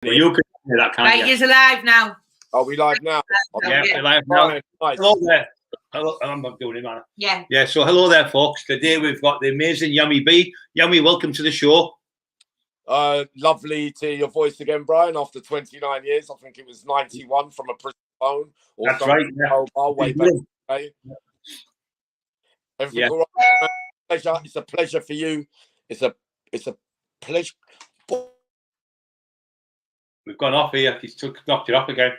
Well, you can hear that, can't you? Right, you're alive now. Are we live now? Yeah, we're live now. Brian, nice. Hello there. Hello, I'm not doing it, man. Yeah. Yeah, so hello there, folks. Today we've got the amazing Yammy B. Yammy, welcome to the show. Lovely to hear your voice again, Brian, after 29 years. I think it was 91 from a prison phone. Or That's right, yeah. Mobile way back in the day. Everything Yeah. all right? Pleasure. It's a pleasure for you. It's a pleasure. We've gone off here. He's knocked it off again.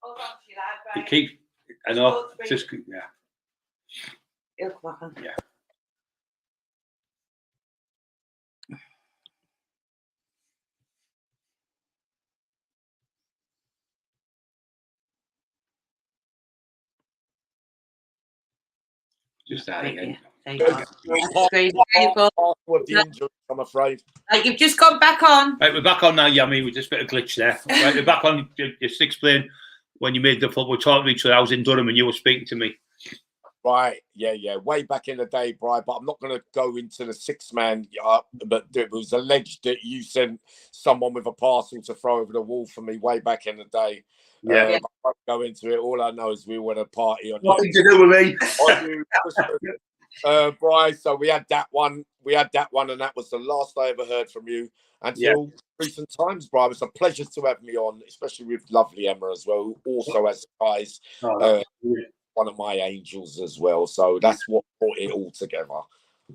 Hold on, you like, You right? keep, I know, just, yeah. It'll come back on. Yeah. Just that again. There you go. There you go. With the injury, I'm afraid. Right, you've just gone back on. Right, we're back on now, Yammy. We just a bit of glitch there. Right, we're back on. Just explain when you made the football talk to each other. I was in Durham and you were speaking to me. Right, yeah. Way back in the day, Brian, but I'm not going to go into the six-man, but it was alleged that you sent someone with a parcel to throw over the wall for me way back in the day. Yeah. I won't go into it. All I know is we were at a party on Nothing to do with me. Brian, so we had that one, and that was the last I ever heard from you until recent times, Brian. It's a pleasure to have me on, especially with lovely Emma as well, who also has guys. One of my angels as well, so that's what brought it all together.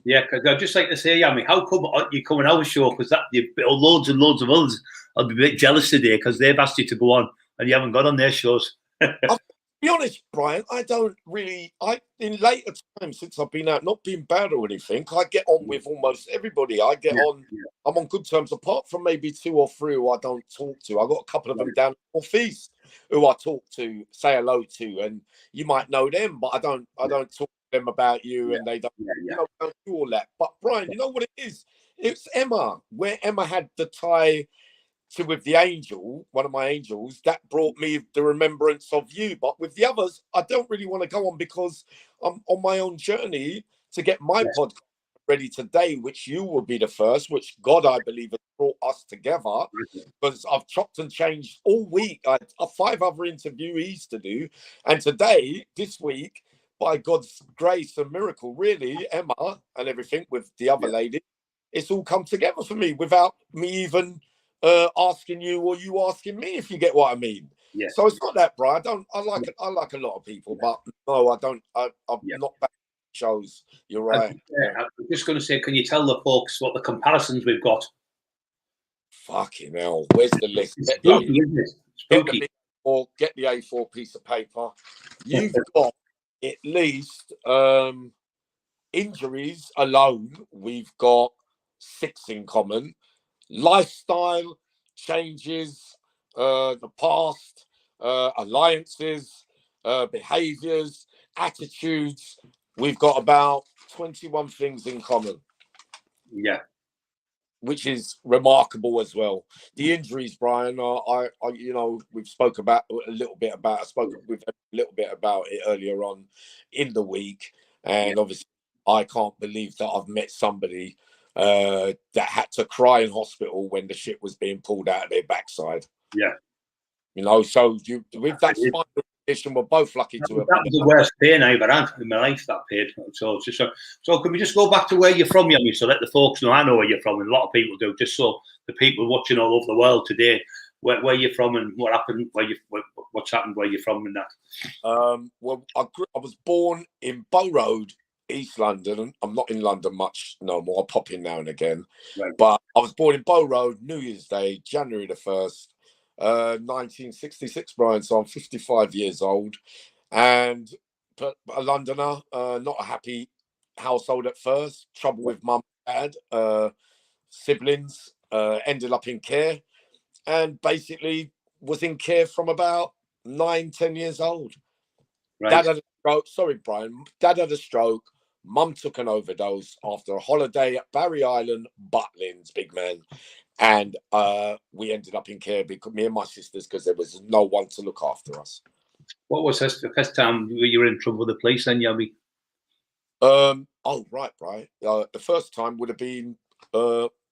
Yeah, because I'd just like to say, Yammy, how come you come on our show? Because that loads and loads of others, I'll be a bit jealous today because they've asked you to go on and you haven't got on their shows. I'll be honest, Brian, I don't really. In later times since I've been out, not being bad or anything, I get on with almost everybody. I get on. I'm on good terms, apart from maybe two or three who I don't talk to. I got a couple of them down North East who I talk to, say hello to, and you might know them, but I don't talk to them about you, and they don't, don't do all that. But Brian, you know what it is? It's Emma, where Emma had the tie to with the angel, one of my angels, that brought me the remembrance of you. But with the others, I don't really want to go on because I'm on my own journey to get my podcast ready today, which you will be the first, which God, I believe, has brought us together, because I've chopped and changed all week. I have 5 other interviewees to do, and today, this week, by God's grace and miracle, really, Emma and everything with the other lady, it's all come together for me without me even asking you or you asking me, if you get what I mean. Yeah. So it's not that, Brian. I like a lot of people, but no, I don't. I'm not back shows. You're right. I'm just going to say, can you tell the folks what the comparisons we've got? Fucking hell, where's the list? Spooky, isn't it? Spooky. Get the A4 piece of paper. You've got at least injuries alone. We've got 6 in common. Lifestyle changes, the past, alliances, behaviors, attitudes. We've got about 21 things in common. Yeah. Which is remarkable as well. The injuries, Brian, I we've spoke about a little bit about. I spoke with a little bit about it earlier on in the week, and obviously, I can't believe that I've met somebody that had to cry in hospital when the shit was being pulled out of their backside. Yeah, so with that spinal condition, we're both lucky to have. That was the worst pain I ever had in my life. That pain. So can we just go back to where you're from, Yammy, so let the folks know I know where you're from, and a lot of people do, just so the people watching all over the world today, where you're from and what happened, what's happened, where you're from, and that. Well, I was born in Bow Road, East London. I'm not in London much no more. I pop in now and again. Right. But I was born in Bow Road, New Year's Day, January the 1st, 1966, Brian. So I'm 55 years old, but a Londoner. Not a happy household at first. Trouble with mum and dad. Siblings. Ended up in care, and basically was in care from about 9-10 years old. Right. Dad had a stroke. Sorry, Brian. Dad had a stroke. Mum took an overdose after a holiday at Barry Island, Butlins, big man. And we ended up in care, because me and my sisters, because there was no one to look after us. What was the first time you were in trouble with the police then, Yammy? Oh, right. The first time would have been,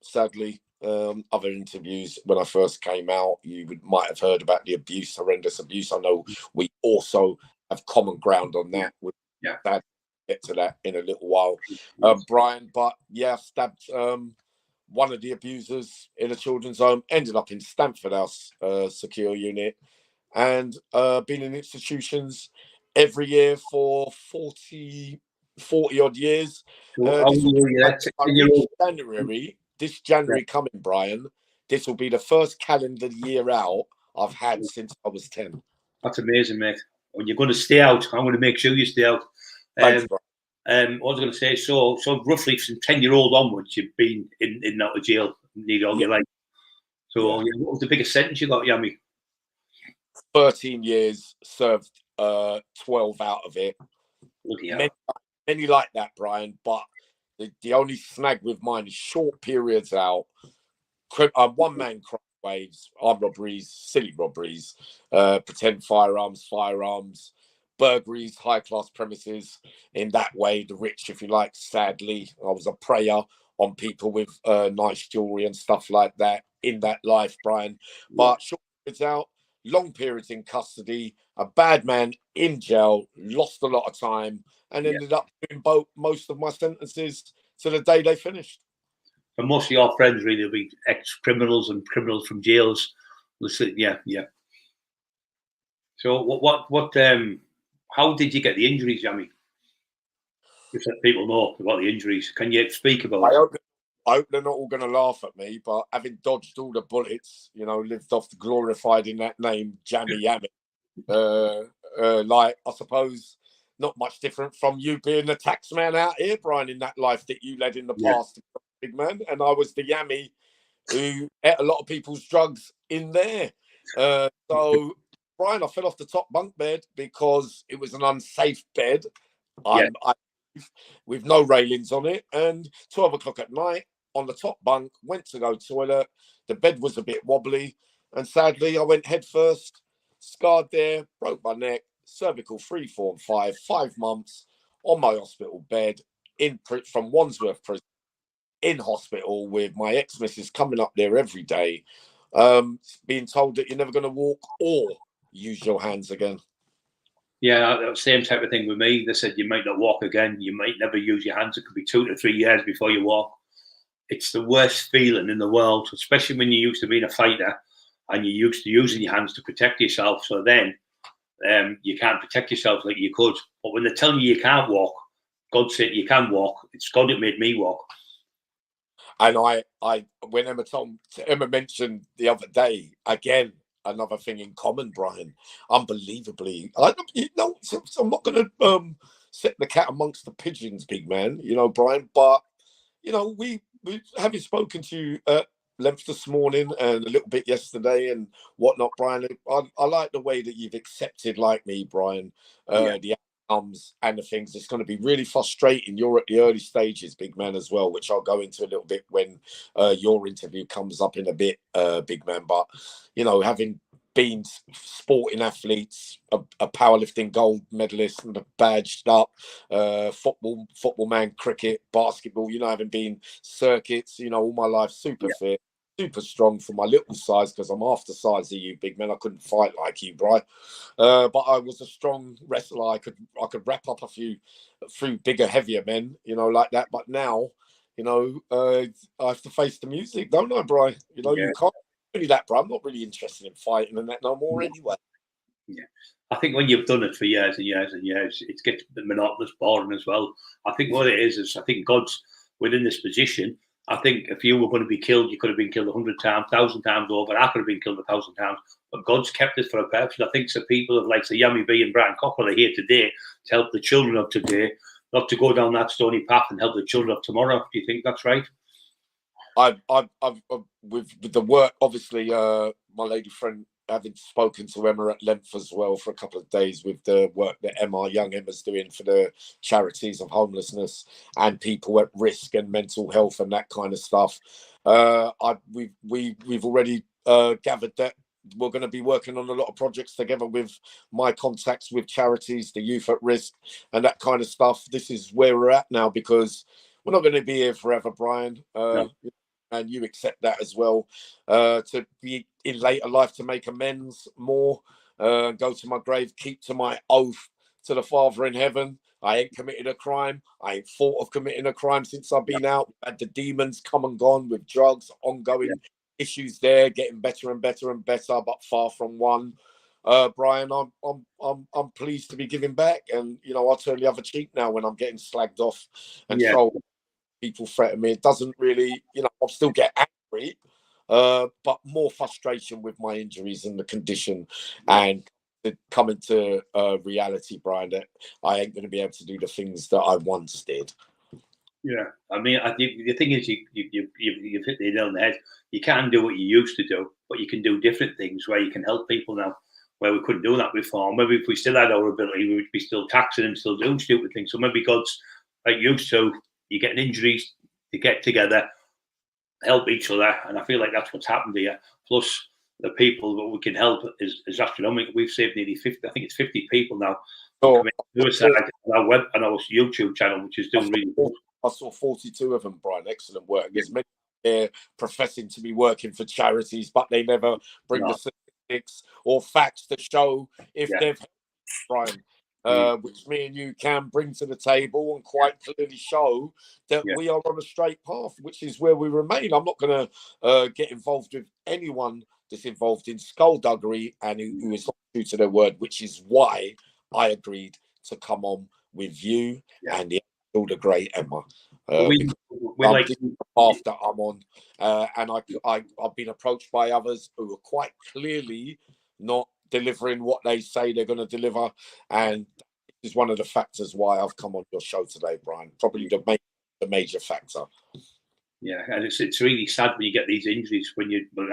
sadly, other interviews when I first came out. Might have heard about the abuse, horrendous abuse. I know we also have common ground on that. Yeah. We'll get to that in a little while, Brian. But yeah, stabbed one of the abusers in a children's home. Ended up in Stamford House secure unit, and been in institutions every year for 40 odd years. This January coming, Brian, this will be the first calendar year out I've had since I was 10. That's amazing, mate. When you're going to stay out, I'm going to make sure you stay out. Thanks, what I was going to say, so roughly from 10-year-old onwards, you've been in and out of jail nearly all your life. So what was the biggest sentence you got, Yammy? 13 years, served 12 out of it. Many like that, Brian, but the only snag with mine is short periods out. One-man crime waves, armed robberies, silly robberies, pretend firearms, burglaries, high-class premises. In that way, the rich, if you like, sadly, I was a preyer on people with nice jewelry and stuff like that in that life, Brian. But short periods out, long periods in custody, a bad man in jail, lost a lot of time, and ended up doing most of my sentences to the day they finished. And most of your friends really will be ex-criminals and criminals from jails. Yeah. So how did you get the injuries, Yammy? Just let people know about the injuries. Can you speak about it? I hope they're not all going to laugh at me, but having dodged all the bullets, lived off the glorified in that name, Jammy Yammy. Like, I suppose, not much different from you being the tax man out here, Brian, in that life that you led in the past, big man. And I was the Yammy who ate a lot of people's drugs in there. So, Brian, I fell off the top bunk bed because it was an unsafe bed. With no railings on it, and 12 o'clock at night on the top bunk, went to go toilet. The bed was a bit wobbly, and sadly I went head first, scarred there, broke my neck, cervical 3, 4 and 5 months on my hospital bed from Wandsworth prison, in hospital with my ex-missus coming up there every day, being told that you're never going to walk or use your hands again. Yeah, same type of thing with me. They said you might not walk again. You might never use your hands. It could be 2 to 3 years before you walk. It's the worst feeling in the world, especially when you're used to being a fighter and you're used to using your hands to protect yourself. So then you can't protect yourself like you could. But when they're telling you can't walk, God said you can walk. It's God that made me walk. And when Emma mentioned the other day, again, another thing in common, Brian. Unbelievably, I'm not going to set the cat amongst the pigeons, big man. Brian. But we having spoken to you at length this morning and a little bit yesterday and whatnot, Brian. I like the way that you've accepted, like me, Brian, the outcomes and the things. It's going to be really frustrating. You're at the early stages, big man, as well, which I'll go into a little bit when your interview comes up in a bit, big man. But having been sporting athletes, a powerlifting gold medalist and a badged up, football man, cricket, basketball, having been circuits, all my life, super fit, super strong for my little size, because I'm half the size of you, big man. I couldn't fight like you, Brian. But I was a strong wrestler. I could wrap up a few bigger, heavier men, like that. But now, I have to face the music, don't I, Brian? You can't. Really that, bro. I'm not really interested in fighting and that no more anyway. Yeah, I think when you've done it for years and years and years, it gets monotonous, boring as well. I think what it is I think God's within this position. I think if you were going to be killed, you could have been killed 100 times, 1,000 times over. I could have been killed 1,000 times, but God's kept us for a purpose. I think so. People of like Yammy B and Brian Cockerill are here today to help the children of today, not to go down that stony path and help the children of tomorrow. Do you think that's right? I've with the work, obviously, my lady friend, having spoken to Emma at length as well for a couple of days with the work that young Emma's doing for the charities of homelessness and people at risk and mental health and that kind of stuff. We've already gathered that we're going to be working on a lot of projects together with my contacts with charities, the youth at risk and that kind of stuff. This is where we're at now, because we're not going to be here forever, Brian. and you accept that as well. To be in later life to make amends more, go to my grave, keep to my oath to the Father in heaven. I ain't committed a crime. I ain't thought of committing a crime since I've been out. We've had the demons come and gone with drugs, ongoing issues there, getting better and better and better, but far from one. Brian, I'm pleased to be giving back, and you know, I'll turn the other cheek now when I'm getting slagged off and trolled. People threaten me. It doesn't really, you know, I'll still get angry, but more frustration with my injuries and the condition, and coming to reality, Brian, that I ain't going to be able to do the things that I once did. Yeah, I mean, I think the thing is, you've hit the nail on the head. You can do what you used to do, but you can do different things where you can help people now, where we couldn't do that before. Maybe if we still had our ability, we would be still taxing and still doing stupid things. So maybe God's like used to, you get injuries, you get together, help each other, and I feel like that's what's happened here. Plus, the people that we can help is astronomical. We've saved nearly 50, I think it's 50 people now. So, suicide on our web and our YouTube channel, which is doing really good. I saw 42 of them, Brian. Excellent work. There's many there professing to be working for charities, but they never bring the statistics or facts to show if they've helped, Brian. Which me and you can bring to the table and quite clearly show that we are on a straight path, which is where we remain. I'm not going to get involved with anyone that's involved in skullduggery and who is not true to their word, which is why I agreed to come on with you and the great Emma. We like the path that I'm on, and I've been approached by others who are quite clearly not delivering what they say they're going to deliver, and this is one of the factors why I've come on your show today, Brian. Probably the major factor. Yeah, and it's really sad when you get these injuries.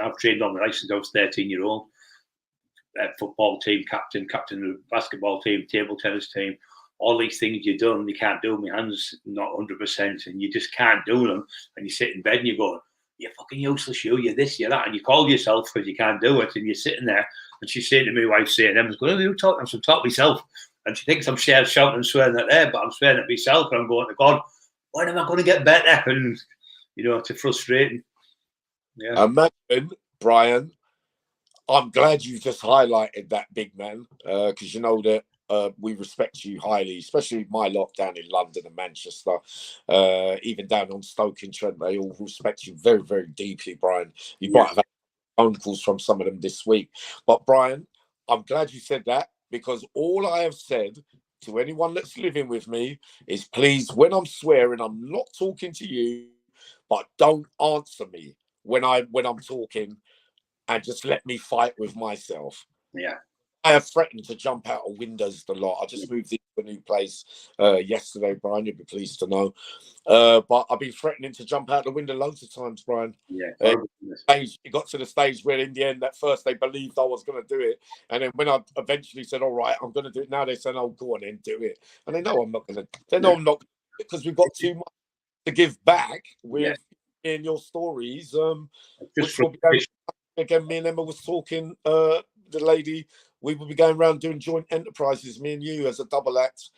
I've trained on the ice since I was 13-year-old. Football team captain of the basketball team, table tennis team. All these things you've done, you can't do. My hands not 100%, and you just can't do them. And you sit in bed and you go, "You're fucking useless, you're this, you're that," and you call yourself because you can't do it. And you're sitting there, and she's saying to me, "Wife's saying, Emma's going, who are you talking?" I'm talking to myself, and she thinks I'm shouting and swearing at her, but I'm swearing at myself, and I'm going to God, when am I going to get better? And you know, it's frustrating. Yeah. Imagine, Brian. I'm glad you just highlighted that, big man, because you know that we respect you highly, especially my lot down in London and Manchester, even down on Stoke-in-Trent. They all respect you very, very deeply, Brian. You might have had phone calls from some of them this week. But, Brian, I'm glad you said that, because all I have said to anyone that's living with me is, please, when I'm swearing, I'm not talking to you, but don't answer me when I'm talking, and just let me fight with myself. Yeah. I have threatened to jump out of windows a lot. I just moved into a new place yesterday, Brian. You'll be pleased to know. But I've been threatening to jump out the window loads of times, Brian. Yeah. It got to the stage where in the end, at first, they believed I was going to do it. And then when I eventually said, all right, I'm going to do it now, they said, oh, go on and do it. And they know I'm not going to. They know I'm not, because we've got too much to give back with in your stories. Which will be going, again, me and Emma was talking, the lady, we will be going around doing joint enterprises, me and you, as a double act.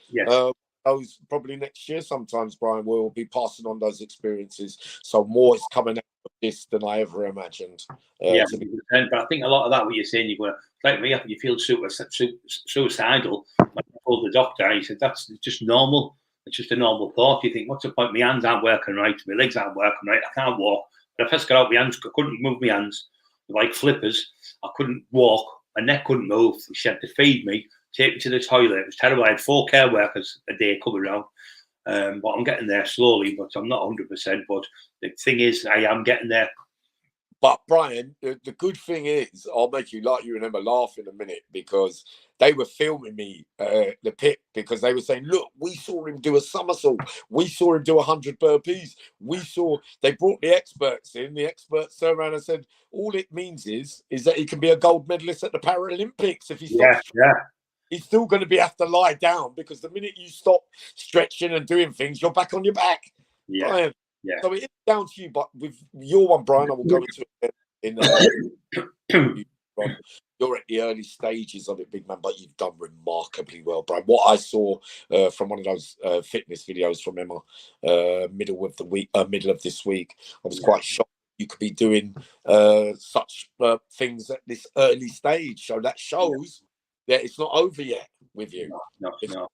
Those probably next year sometimes, Brian, we'll be passing on those experiences. So more is coming out of this than I ever imagined. But I think a lot of that, what you're saying, you're like me, you feel suicidal. Like I told the doctor, he said, that's just normal. It's just a normal thought. You think, what's the point? My hands aren't working right. My legs aren't working right. I can't walk. But I first got out my hands, I couldn't move my hands like flippers. I couldn't walk. My neck couldn't move. She had to feed me, take me to the toilet. It was terrible. I had 4 care workers a day coming around. But I'm getting there slowly, but I'm not 100%. But the thing is, I am getting there. But Brian, the good thing is, I'll make you like you and Emma laugh in a minute, because they were filming me the pit, because they were saying, look, we saw him do a somersault. We saw him do 100 burpees. They brought the experts in. The experts turned around and said, all it means is that he can be a gold medalist at the Paralympics if he stops. He's still going to have to lie down, because the minute you stop stretching and doing things, you're back on your back. Brian. So it is down to you, but with your one, Brian, I will go into it in you're at the early stages of it, big man, but you've done remarkably well, Brian. What I saw from one of those fitness videos from Emma, middle of this week, I was quite shocked. you could be doing such things at this early stage. So that shows that it's not over yet with you. No.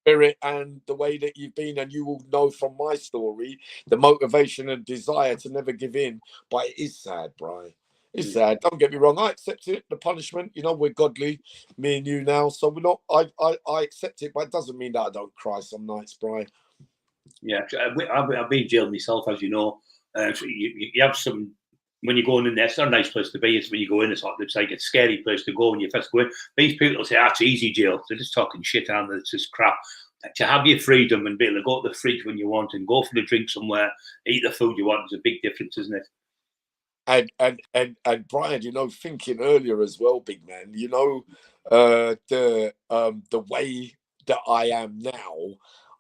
Spirit and the way that you've been, and you will know from my story the motivation and desire to never give in. But it is sad, Brian. It's sad. Don't get me wrong. I accept it. The punishment, you know, we're godly, me and you now. So we're not. I accept it, but it doesn't mean that I don't cry some nights, Brian. Yeah, I've been jailed myself, as you know. So you have some, when you're going in there, it's not a nice place to be. It's when you go in, it's like a scary place to go when you first go in. These people will say, it's easy jail. They're just talking shit, and it's just crap. To have your freedom and be able to go to the fridge when you want and go for the drink somewhere, eat the food you want, is a big difference, isn't it? And Brian, you know, thinking earlier as well, big man, you know, the way that I am now,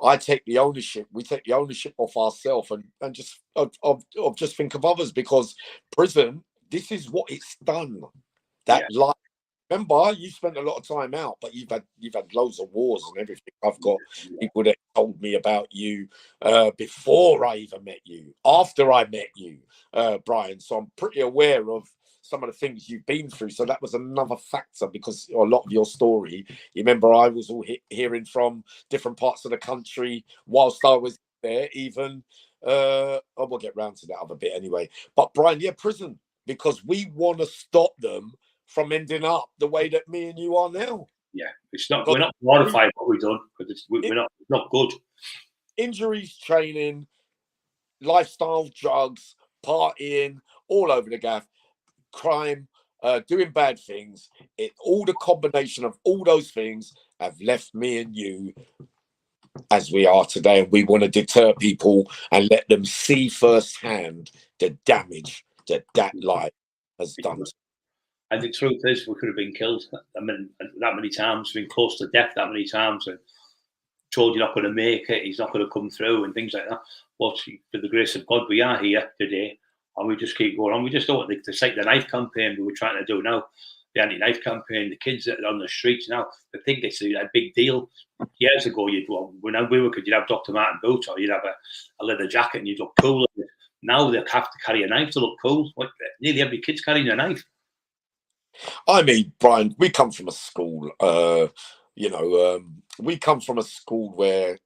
I take the ownership. We take the ownership of ourselves and just of just think of others, because prison, this is what it's done. That life. Remember, you spent a lot of time out, but you've had loads of wars and everything. I've got people that told me about you before I even met you, after I met you, Brian. So I'm pretty aware of some of the things you've been through. So that was another factor, because a lot of your story, you remember, I was all hearing from different parts of the country whilst I was there. Even we'll get round to that other bit anyway. But Brian, prison, because we want to stop them from ending up the way that me and you are now. Yeah, it's not. We're not glorifying what we've done, because we're not good. Injuries, training, lifestyle, drugs, partying, all over the gaff, crime, doing bad things. All the combination of all those things have left me and you as we are today, and we want to deter people and let them see firsthand the damage that life has done. And the truth is, we could have been killed. I mean, that many times, been close to death that many times, and told you're not going to make it, he's not going to come through, and things like that. But for the grace of God, we are here today, and we just keep going on. We just don't want the Take the Knife campaign we were trying to do now, the anti-knife campaign. The kids that are on the streets now, they think it's a big deal. Years ago, you'd have Dr. Martin boots, or you'd have a leather jacket, and you'd look cool. Now they have to carry a knife to look cool. Nearly every kid's carrying a knife. I mean, Brian, we come from a school, we come from a school where,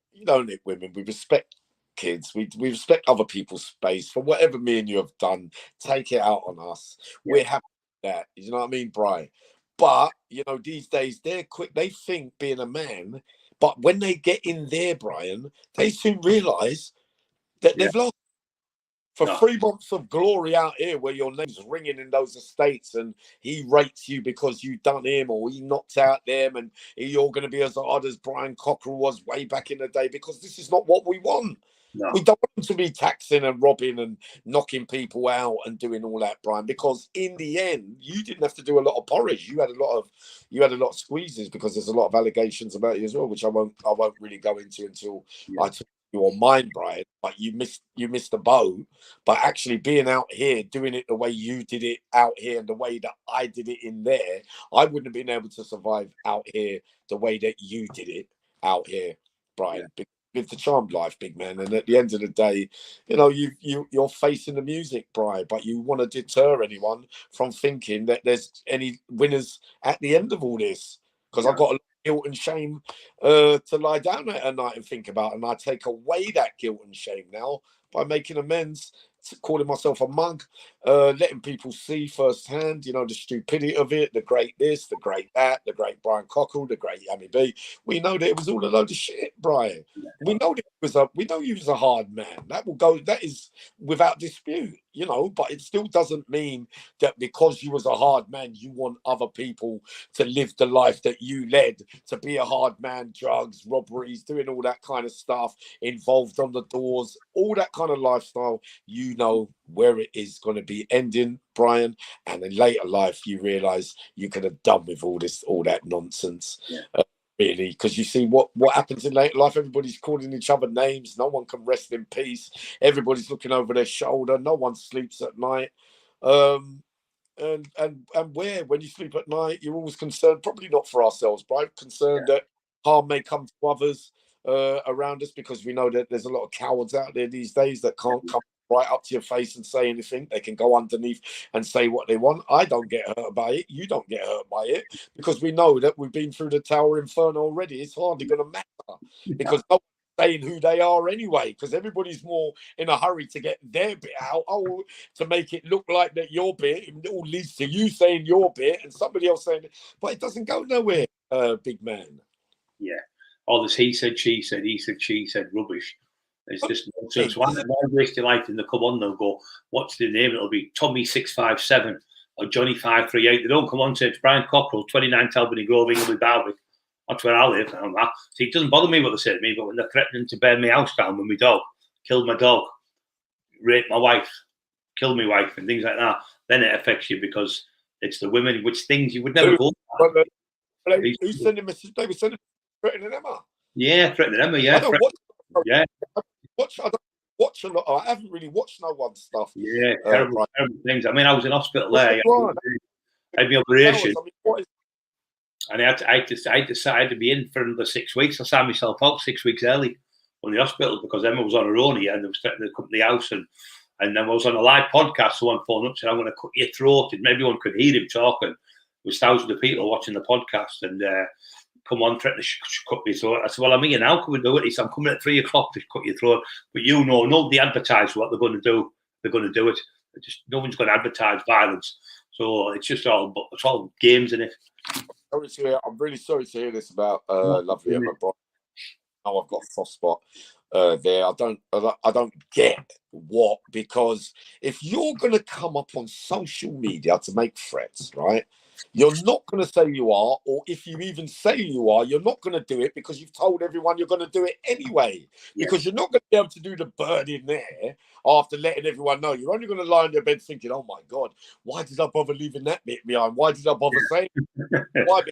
women, we respect kids, we respect other people's space. For whatever me and you have done, take it out on us. Yeah. We're happy with that. You know what I mean, Brian? But, these days, they're quick. They think being a man, but when they get in there, Brian, they soon realise that they've lost. For 3 months of glory out here where your name's ringing in those estates and he rates you because you done him, or he knocked out them, and you're going to be as hard as Brian Cockerill was way back in the day, because this is not what we want. No. We don't want to be taxing and robbing and knocking people out and doing all that, Brian, because in the end, you didn't have to do a lot of porridge. You had a lot of squeezes, because there's a lot of allegations about you as well, which I won't really go into until I talk your mind, Brian. But you missed the boat. But actually being out here, doing it the way you did it out here and the way that I did it in there, I wouldn't have been able to survive out here the way that you did it out here, Brian. Yeah. Live the charmed life, big man. And at the end of the day, you're facing the music, Brian, but you want to deter anyone from thinking that there's any winners at the end of all this. Because I've got a lot of guilt and shame to lie down at night and think about, and I take away that guilt and shame now by making amends, calling myself a mug, letting people see firsthand, the stupidity of it, the great this, the great that, the great Brian Cockerill, the great Yammy B. We know that it was all a load of shit, Brian. We know you was a hard man. That is without dispute, but it still doesn't mean that because you was a hard man, you want other people to live the life that you led, to be a hard man, drugs, robberies, doing all that kind of stuff, involved on the doors, all that kind of lifestyle. You know where it is going to be ending, Brian, and in later life you realize you could have done with all that nonsense. Really, because you see what happens in later life. Everybody's calling each other names. No one can rest in peace. Everybody's looking over their shoulder. No one sleeps at night. And when you sleep at night, you're always concerned, probably not for ourselves, but concerned that harm may come to others around us, because we know that there's a lot of cowards out there these days that can't come right up to your face and say anything. They can go underneath and say what they want. I don't get hurt by it. You don't get hurt by it, because we know that we've been through the Tower Inferno already. It's hardly going to matter, because no one's saying who they are anyway, because everybody's more in a hurry to get their bit out, to make it look like that your bit, it all leads to you saying your bit and somebody else saying it, but it doesn't go nowhere, big man. Yeah. All this he said, she said, she said rubbish. It's just nonsense. Why waste your life and they come on, they'll go, what's the name? It'll be Tommy 657 or Johnny 538. They don't come on and say it's Brian Cockerill, 29 Albany Grove, Ingleby, Barwick. That's where I live. And that. See, it doesn't bother me what they say to me, but when they're threatening to burn my house down with my dog, kill my dog, rape my wife, kill my wife, and things like that, then it affects you, because it's the women, which things you would never go. Who's sending messages? They were sending threatening Emma. Yeah, threatening Emma. Yeah, I don't watch a lot. I haven't really watched no one's stuff. Yeah, terrible things. I mean, I was in hospital there. I had my operation, and I had to be in for another 6 weeks. I signed myself out 6 weeks early from the hospital because Emma was on her own here and they was threatening to come to the house. And then I was on a live podcast. Someone phoned up and said, "I'm going to cut your throat," and everyone could hear him talking. There was thousands of people watching the podcast, and come on, threatening to cut my throat. I said, "Well, I'm here now. Come and do it." He said, "I'm coming at 3 o'clock to cut your throat." But nobody advertised what they're going to do. They're going to do it. No one's going to advertise violence. So it's just all games in it. I'm really sorry to hear this about lovely Emma Brian. Oh, I've got a soft spot there. I don't get what, because if you're going to come up on social media to make threats, right? You're not going to say you are, or if you even say you are, you're not going to do it because you've told everyone you're going to do it anyway. Yeah. Because you're not going to be able to do the bird in there after letting everyone know. You're only going to lie in your bed thinking, "Oh my God, why did I bother leaving that bit behind? Why did I bother saying why?"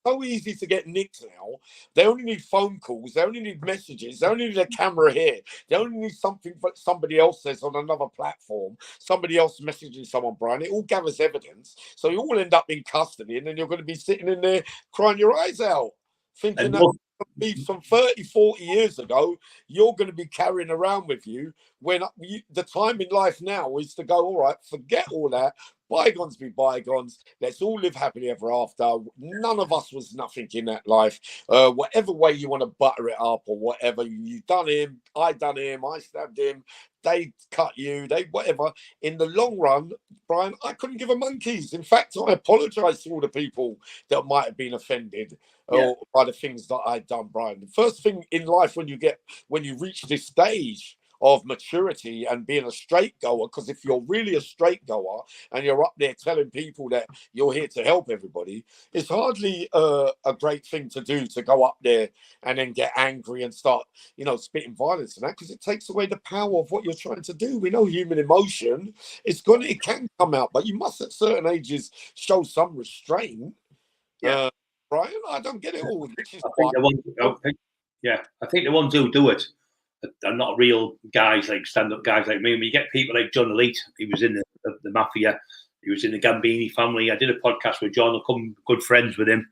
So easy to get nicked now. They only need phone calls. They only need messages. They only need a camera here. They only need something that somebody else says on another platform. Somebody else messaging someone, Brian. It all gathers evidence. So you all end up in custody, and then you're going to be sitting in there crying your eyes out, thinking that beef from 30, 40 years ago, you're going to be carrying around with you, when the time in life now is to go, all right, forget all that. Bygones be bygones. Let's all live happily ever after. None of us was nothing in that life. Whatever way you want to butter it up or whatever, you done him, I done him, I stabbed him, they cut you, they whatever. In the long run, Brian, I couldn't give a monkeys. In fact, I apologise to all the people that might have been offended by the things that I'd done, Brian. The first thing in life when you reach this stage of maturity and being a straight goer, because if you're really a straight goer and you're up there telling people that you're here to help everybody, it's hardly a great thing to do, to go up there and then get angry and start, spitting violence and that, because it takes away the power of what you're trying to do. We know human emotion, it can come out, but you must at certain ages show some restraint. Yeah. Brian, I don't get it all. Which is I think the ones who do it are not real guys, like stand-up guys like me. When you get people like John Elite, he was in the Mafia, he was in the Gambini family. I did a podcast with John, I've come good friends with him,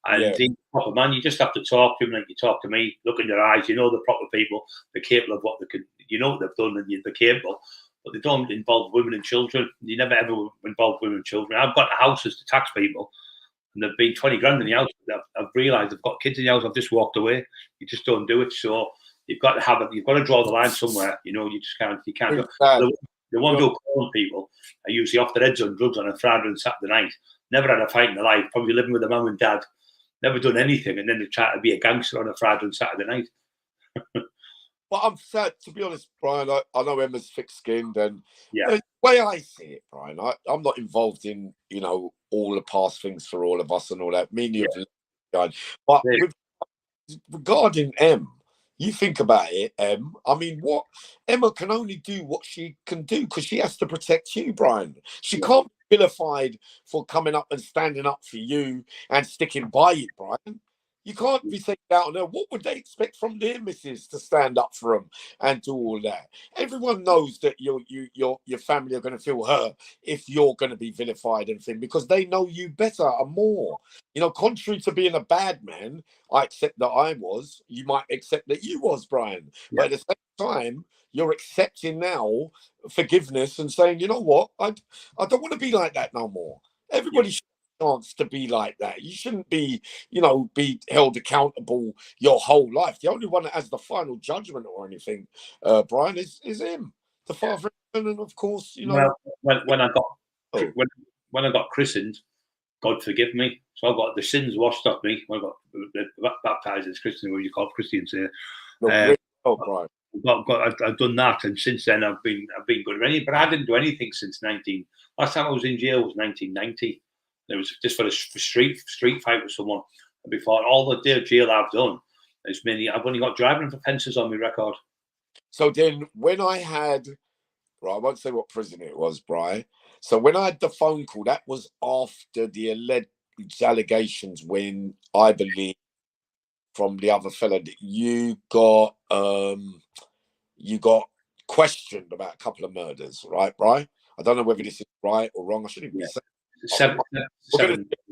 and he's a proper man. You just have to talk to him like you talk to me, look in their eyes, the proper people, they're capable of what they could, what they've done, and they're capable, but they don't involve women and children. You never ever involve women and children. I've got houses to tax people, and there've been 20 grand in the house. I've realised I've got kids in the house, I've just walked away. You just don't do it. So you've got to draw the line somewhere. You just can't. You can't. The ones who call people are usually off their heads on drugs on a Friday and Saturday night. Never had a fight in their life. Probably living with a mum and dad. Never done anything, and then they try to be a gangster on a Friday and Saturday night. But I'm sad, to be honest, Brian. I know Emma's thick-skinned, and the way I see it, Brian, I'm not involved in all the past things for all of us and all that. Me and you, but regarding Em. You think about it, Em. I mean, Emma can only do what she can do because she has to protect you, Brian. She can't be vilified for coming up and standing up for you and sticking by you, Brian. You can't be saying out on her. What would they expect from their missus to stand up for them and do all that? Everyone knows that your family are going to feel hurt if you're going to be vilified and things, because they know you better and more. Contrary to being a bad man, I accept that I was. You might accept that you was, Brian. But at the same time, you're accepting now forgiveness and saying, you know what, I don't want to be like that no more. Everybody should have a chance to be like that. You shouldn't be, be held accountable your whole life. The only one that has the final judgment or anything, Brian, is him, the Father, and of course, Well, when I got Oh. when I got christened, God forgive me. So I got the sins washed off me when I got baptized as Christian, what you call Christians here. Brian. I've done that, and since then I've been good. But I didn't do anything since last time I was in jail was 1990. It was just for a street fight with someone. And before all the jail I've done, I've only got driving offences on my record. So then, when I had, I won't say what prison it was, Brian. So when I had the phone call, that was after the alleged allegations, when I believe from the other fella that you got questioned about a couple of murders, right, Brian? I don't know whether this is right or wrong. I shouldn't even say. Seven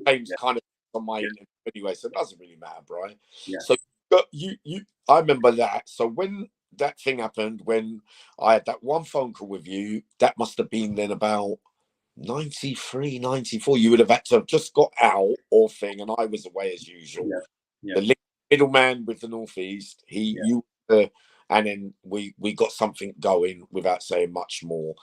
names kind of on my interview anyway, so it doesn't really matter, Brian. Yeah. So I remember that. So when that thing happened, when I had that one phone call with you, that must have been then about 93, 94. You would have had to have just got out or thing, and I was away as usual. The middleman with the Northeast, and then we got something going without saying much more.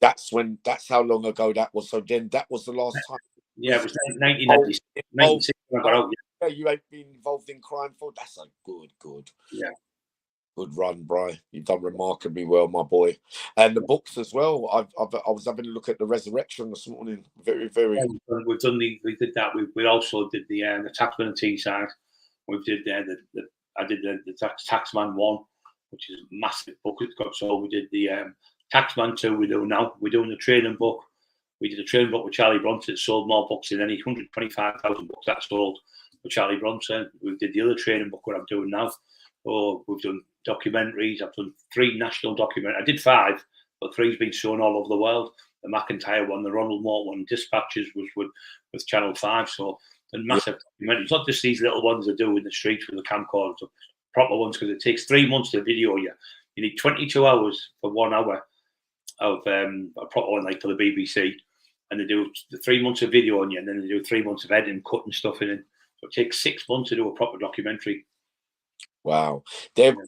That's how long ago that was. So then that was the last time. Yeah, it was 1996 when I got out. Yeah, you ain't been involved in crime for. That's a good. Yeah. Good run, Brian. You've done remarkably well, my boy. And the books as well. I was having a look at the Resurrection this morning. Very, very. Yeah, we did that. We also did the Taxman and Teesside. We did I did the Taxman 1, which is a massive book. It's got we did the Taxman 2. We do now. We're doing the training book. We did a training book with Charlie Bronson. It sold more books than any 125,000 books that sold with Charlie Bronson. We did the other training book, what I'm doing now. We've done documentaries. I've done 3 national documentaries. I did 5, but 3's been shown all over the world. The McIntyre one, the Ronald Moore one, Dispatches was with Channel 5. So the massive documentaries, not just these little ones I do in the streets with the camcorders, proper ones, because it takes 3 months to video you. You need 22 hours for 1 hour of a proper one, like for the BBC. And they do the 3 months of video on you, and then they do 3 months of editing, cutting stuff in it. So it takes 6 months to do a proper documentary. Wow.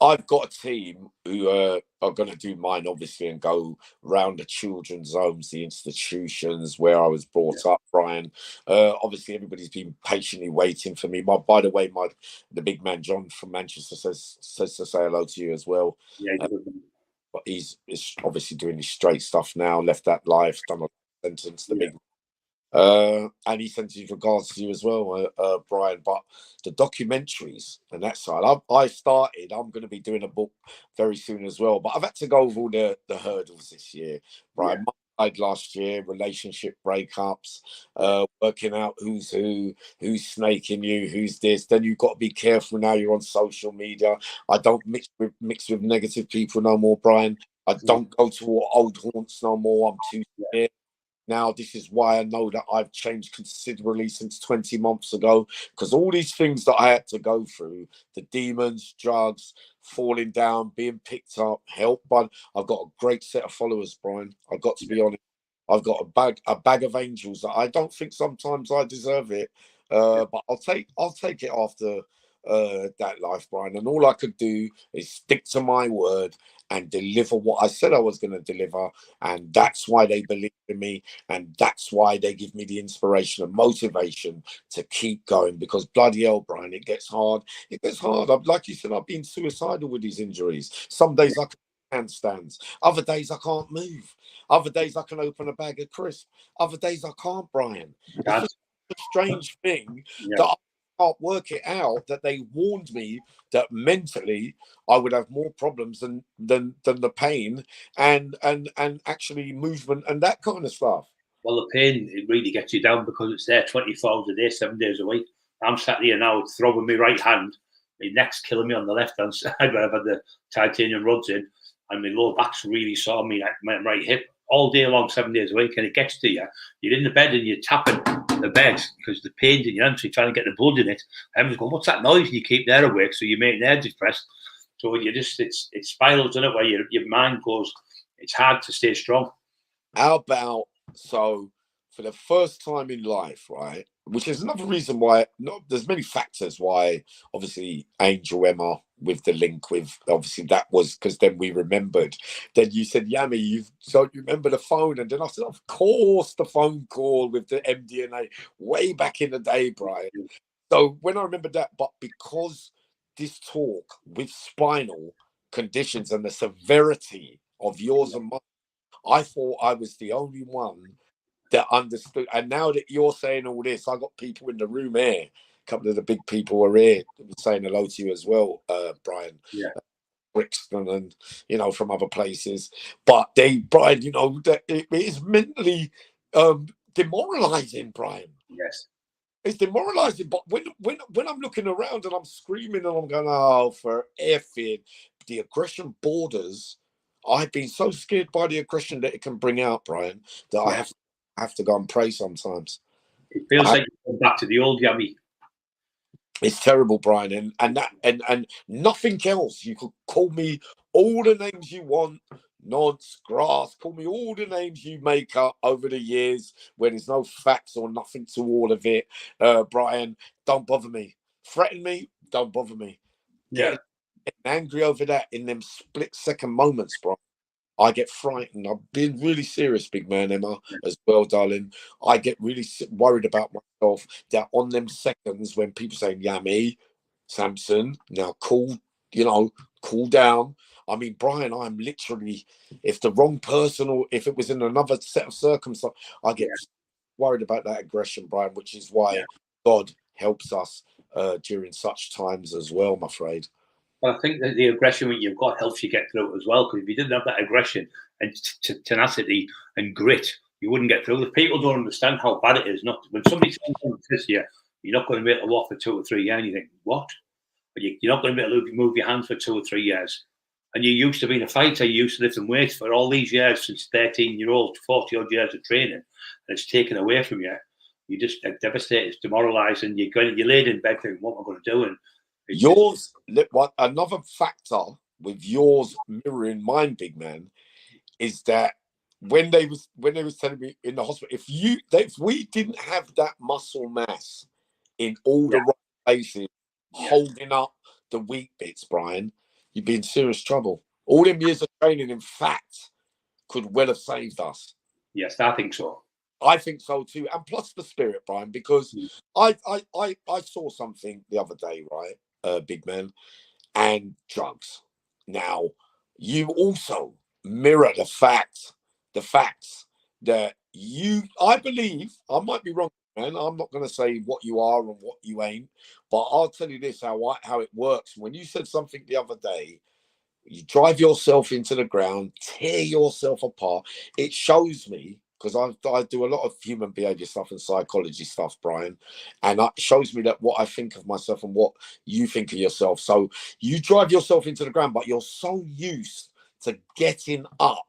I've got a team who are going to do mine, obviously, and go round the children's homes, the institutions where I was brought up, Brian. Obviously, everybody's been patiently waiting for me. By the way, the big man, John from Manchester, says to say hello to you as well. Yeah, but he's obviously doing his straight stuff now, left that life, done a sentence, the big and he sends his regards to you as well, Brian. But the documentaries and that side, I'm going to be doing a book very soon as well. But I've had to go over all the hurdles this year, Brian. Mum died last year, relationship breakups, working out who's who, who's snaking you, who's this. Then you've got to be careful now. You're on social media. I don't mix with negative people no more, Brian. I don't go to old haunts no more. I'm too scared. Now, this is why I know that I've changed considerably since 20 months ago, because all these things that I had to go through, the demons, drugs, falling down, being picked up, helped by, I've got a great set of followers, Brian. I've got to be honest. I've got a bag of angels that I don't think sometimes I deserve it, but I'll take it after that life, Brian. And all I could do is stick to my word and deliver what I said I was going to deliver. And that's why they believe in me. And that's why they give me the inspiration and motivation to keep going. Because bloody hell, Brian, it gets hard. It gets hard. Like you said, I've been suicidal with these injuries. Some days I can handstands. Other days I can't move. Other days I can open a bag of crisps. Other days I can't, Brian. It's just a strange thing that I can't work it out, that they warned me that mentally I would have more problems than the pain and actually movement and that kind of stuff. Well, the pain, it really gets you down because it's there 24 hours a day, 7 days a week. I'm sat here now throwing my right hand, my neck's killing me on the left hand side where I've had the titanium rods in, and my lower back's really sore me, like my right hip, all day long, 7 days a week, and it gets to you. You're in the bed and you're tapping the bed because the pain's in your hand, so you're trying to get the blood in it. Everyone's going, what's that noise? And you keep there awake, so you make their depressed. So you just it spirals, doesn't it? Where your mind goes, it's hard to stay strong. How about, so for the first time in life, right? Which is another reason why, there's many factors why, obviously, Angel Emma with the link with, obviously, that was because then we remembered. Then you said, Yammy, you don't remember the phone? And then I said, of course, the phone call with the MDNA way back in the day, Brian. So when I remember that, but because this talk with spinal conditions and the severity of yours and mine, I thought I was the only one that understood. And now that you're saying all this, I got people in the room here. A couple of the big people are here saying hello to you as well, Brian. Yeah. Brixton and, you know, from other places. But Brian, you know, that it is mentally demoralizing, Brian. Yes. It's demoralizing. But when I'm looking around and I'm screaming and I'm going, oh, for effing, the aggression borders. I've been so scared by the aggression that it can bring out, Brian, that I have to go and pray sometimes. It feels like you're back to the old Yammy. It's terrible, Brian, and nothing else. You could call me all the names you want, nonce, grass. Call me all the names you make up over the years when there's no facts or nothing to all of it. Brian, don't bother me. Threaten me, don't bother me. Yeah. Getting angry over that in them split-second moments, bro. I get frightened. I've been really serious, big man, Emma, as well, darling. I get really worried about myself that on them seconds when people say, Yammy, Samson, now cool down. I mean, Brian, I'm literally, if the wrong person or if it was in another set of circumstances, I get worried about that aggression, Brian, which is why God helps us during such times as well, I'm afraid. But I think that the aggression that you've got helps you get through it as well. Because if you didn't have that aggression and tenacity and grit, you wouldn't get through it. People don't understand how bad it is. Not when somebody says something to you, you're not going to be able to walk for 2 or 3 years. And you think, what? But you're not going to be able to move your hands for 2 or 3 years. And you're used to being a fighter. You're used to lifting weights for all these years, since 13-year-old, 40-odd years of training, and it's taken away from you. You just devastated, it's demoralising. You're laid in bed thinking, what am I going to do? And yours, another factor with yours mirroring mine, big man, is that when they was telling me in the hospital, if we didn't have that muscle mass in all the right places, holding up the weak bits, Brian, you'd be in serious trouble. All them years of training, in fact, could well have saved us. Yes, I think so. I think so too, and plus the spirit, Brian, because I saw something the other day, right, big man, and drugs. Now, you also mirror the facts that I believe, I might be wrong, man. I'm not going to say what you are and what you ain't, but I'll tell you this, how it works. When you said something the other day, you drive yourself into the ground, tear yourself apart. It shows me, because I do a lot of human behavior stuff and psychology stuff, Brian, and it shows me that what I think of myself and what you think of yourself. So you drive yourself into the ground, but you're so used to getting up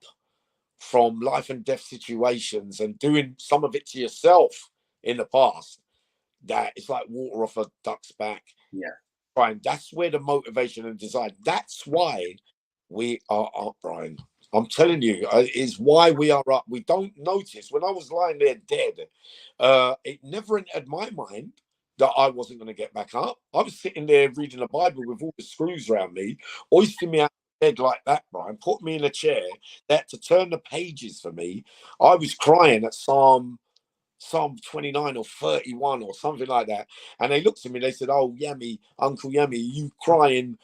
from life and death situations and doing some of it to yourself in the past that it's like water off a duck's back. Yeah. Brian, that's where the motivation and desire, that's why we are up, Brian. I'm telling you, is why we are up. We don't notice. When I was lying there dead, it never entered my mind that I wasn't going to get back up. I was sitting there reading the Bible with all the screws around me, hoisting me out of bed like that, Brian, put me in a chair. They had to turn the pages for me. I was crying at Psalm 29 or 31 or something like that. And they looked at me, they said, oh, Yammy, Uncle Yammy, you crying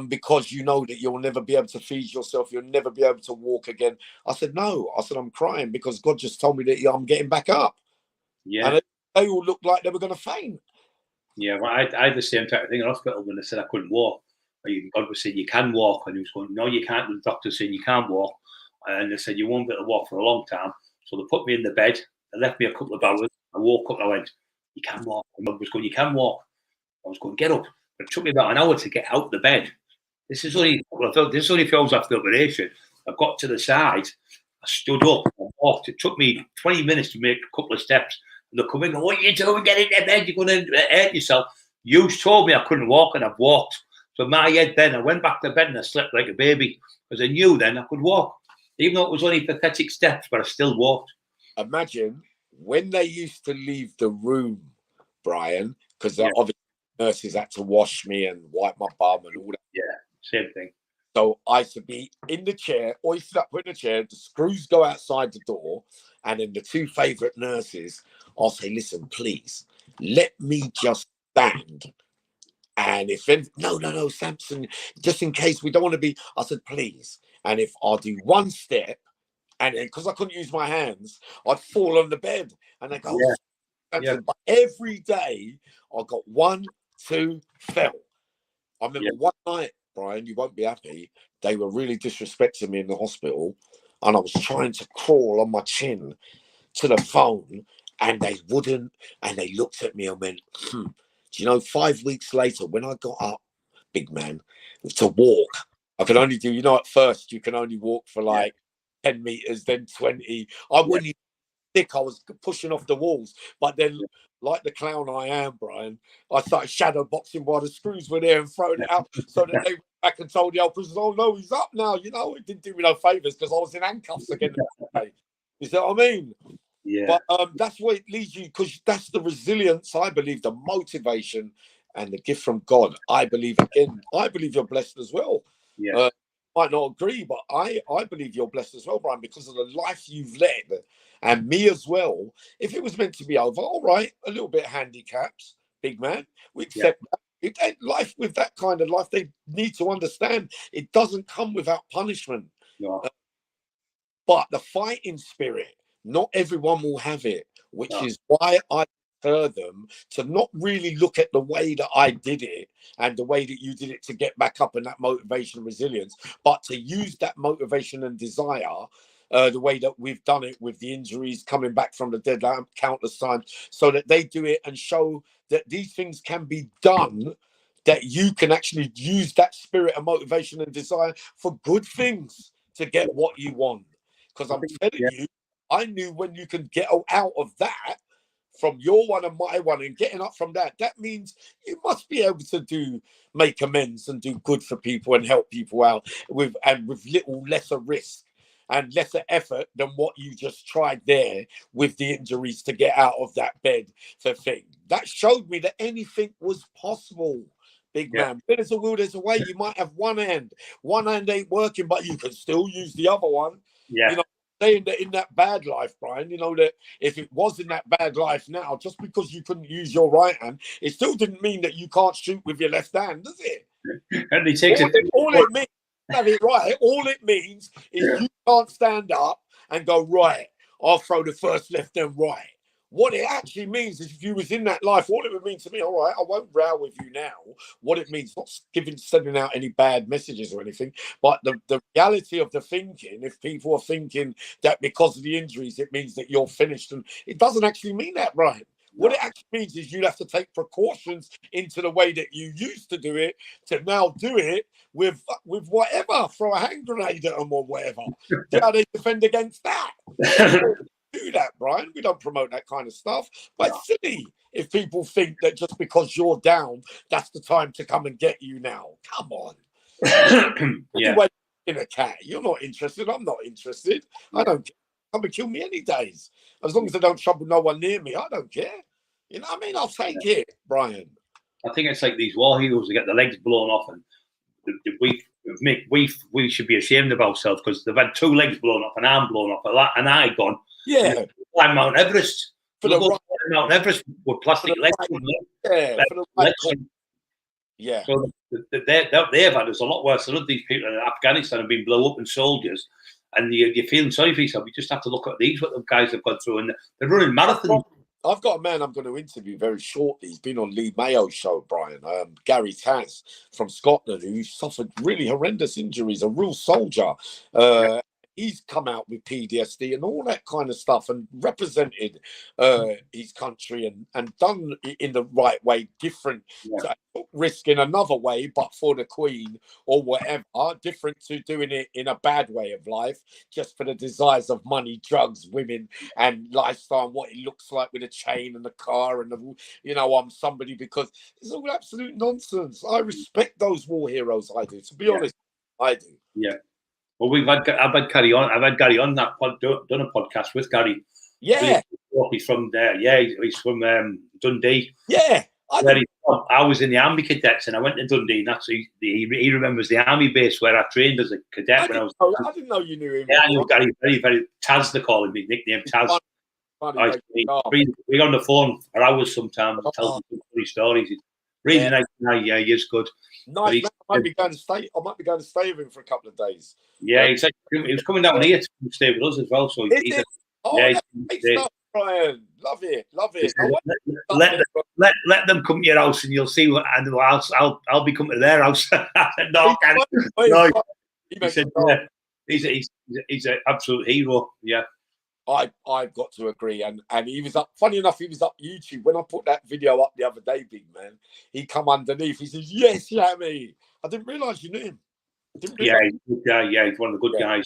because you know that you'll never be able to feed yourself, you'll never be able to walk again. I said, no. I said, I'm crying because God just told me that I'm getting back up. Yeah. And they all looked like they were going to faint. Yeah, well, I had the same type of thing in hospital when they said I couldn't walk. God was saying, you can walk. And he was going, no, you can't. The doctor saying, you can't walk. And they said, you won't be able to walk for a long time. So they put me in the bed. They left me a couple of hours. I woke up and I went, you can walk. And God was going, you can walk. I was going, get up. But it took me about an hour to get out of the bed. This is only a few hours after the operation. I got to the side. I stood up and walked. It took me 20 minutes to make a couple of steps. And they'll come in and go, what are you doing? Get in the bed. You're going to hurt yourself. You told me I couldn't walk and I've walked. So my head then, I went back to bed and I slept like a baby because I knew then I could walk. Even though it was only pathetic steps, but I still walked. Imagine when they used to leave the room, Brian, because Yeah. obviously nurses had to wash me and wipe my bum and all that. Yeah, same thing. So I used to be in the chair, hoisted up in the chair, the screws go outside the door, and then the two favourite nurses, I'll say, listen, please, let me just stand. And if no, Samson, just in case we don't want to be, I said, please. And if I'll do one step, and then because I couldn't use my hands, I'd fall on the bed. And they go, Yeah. But every day I got 1, 2, fell. I remember one night, Brian, you won't be happy. They were really disrespecting me in the hospital, and I was trying to crawl on my chin to the phone, and they wouldn't. And they looked at me and went, Do you know, 5 weeks later, when I got up, big man, to walk, I could only do, you know, at first you can only walk for like 10 meters, then 20. I wouldn't even think I was pushing off the walls. But then, like the clown I am, Brian, I started shadow boxing while the screws were there and throwing it out so that they went back and told the old prisoners, oh no, he's up now. You know, it didn't do me no favors because I was in handcuffs again. You see what I mean? Yeah. But that's where it leads you, because that's the resilience, I believe, the motivation and the gift from God. I believe you're blessed as well. Yeah. Might not agree, but I believe you're blessed as well, Brian, because of the life you've led, and me as well. If it was meant to be over, all right, a little bit of handicaps, big man, we accept that. Life with that kind of life, they need to understand it doesn't come without punishment. No. But the fighting spirit, not everyone will have it, which is why I deter them to not really look at the way that I did it and the way that you did it to get back up, and that motivation and resilience, but to use that motivation and desire the way that we've done it with the injuries, coming back from the dead countless times, so that they do it and show that these things can be done, that you can actually use that spirit of motivation and desire for good things to get what you want. Because I'm telling you, I knew when you can get out of that, from your one and my one, and getting up from that, that means you must be able to make amends and do good for people and help people out with little lesser risk and lesser effort than what you just tried there with the injuries to get out of that bed thing. That showed me that anything was possible. Big man, there's a will, there's a way. You might have one hand ain't working, but you can still use the other one. Yeah. You know, saying that in that bad life, Brian, you know, that if it was in that bad life now, just because you couldn't use your right hand, it still didn't mean that you can't shoot with your left hand, does it? And he takes all it means, have it right. All it means is you can't stand up and go, right, I'll throw the first left and right. What it actually means is, if you was in that life, all it would mean to me, all right, I won't row with you now. What it means, not sending out any bad messages or anything, but the reality of the thinking, if people are thinking that because of the injuries, it means that you're finished, and it doesn't actually mean that, Brian. What it actually means is you have to take precautions into the way that you used to do it to now do it with whatever, throw a hand grenade at them or whatever. How they defend against that. Do that, Brian. We don't promote that kind of stuff. But it's silly if people think that just because you're down, that's the time to come and get you now. Come on. Anyway, in a cat, you're not interested. I'm not interested. I don't care. Come and kill me any days. As long as they don't trouble no one near me, I don't care. You know what I mean? I'll take it, Brian. I think it's like these war heroes that get their legs blown off, and we should be ashamed of ourselves because they've had 2 legs blown off, an arm blown off, an eye gone. Yeah. Climb Mount Everest. For the right, Mount Everest with plastic legs. Yeah, for the right. Yeah. So they've had us a lot worse than these people in Afghanistan have been blown up and soldiers, and you're feeling sorry for yourself. You just have to look at these, what the guys have gone through, and they're running marathons. I've got a man I'm going to interview very shortly. He's been on Lee Mayo's show, Brian. Gary Taz from Scotland, who suffered really horrendous injuries, a real soldier. he's come out with PTSD and all that kind of stuff, and represented his country and done it in the right way, different, risk in another way, but for the Queen or whatever, different to doing it in a bad way of life, just for the desires of money, drugs, women, and lifestyle, and what it looks like with a chain and the car and the, you know, I'm somebody, because it's all absolute nonsense. I respect those war heroes. I do, to be honest. I do. Yeah. Well, I've had Gary on that done a podcast with Gary. Yeah. He's from there. Yeah, he's from Dundee. Yeah. I was in the Army Cadets, and I went to Dundee, and he remembers the Army base where I trained as a cadet when I was. I didn't know you knew him. Yeah, I knew Gary very, very. Taz, they call him, his nickname Taz. We're on the phone for hours sometimes, telling funny stories. He's really nice guy. Yeah, he is good. Nice. I might be going to stay with him for a couple of days. Yeah, he was coming down here to stay with us as well. So he's Brian, love it. Let them come to your house, and you'll see what. And I'll be coming to their house. No, he said, he's an absolute hero. Yeah. I've got to agree, and he was up. Funny enough, he was up YouTube when I put that video up the other day. Big man, he come underneath. He says, "Yes, Yammy." I didn't realise you knew him. Yeah, he's a good guy. Yeah, he's one of the good guys.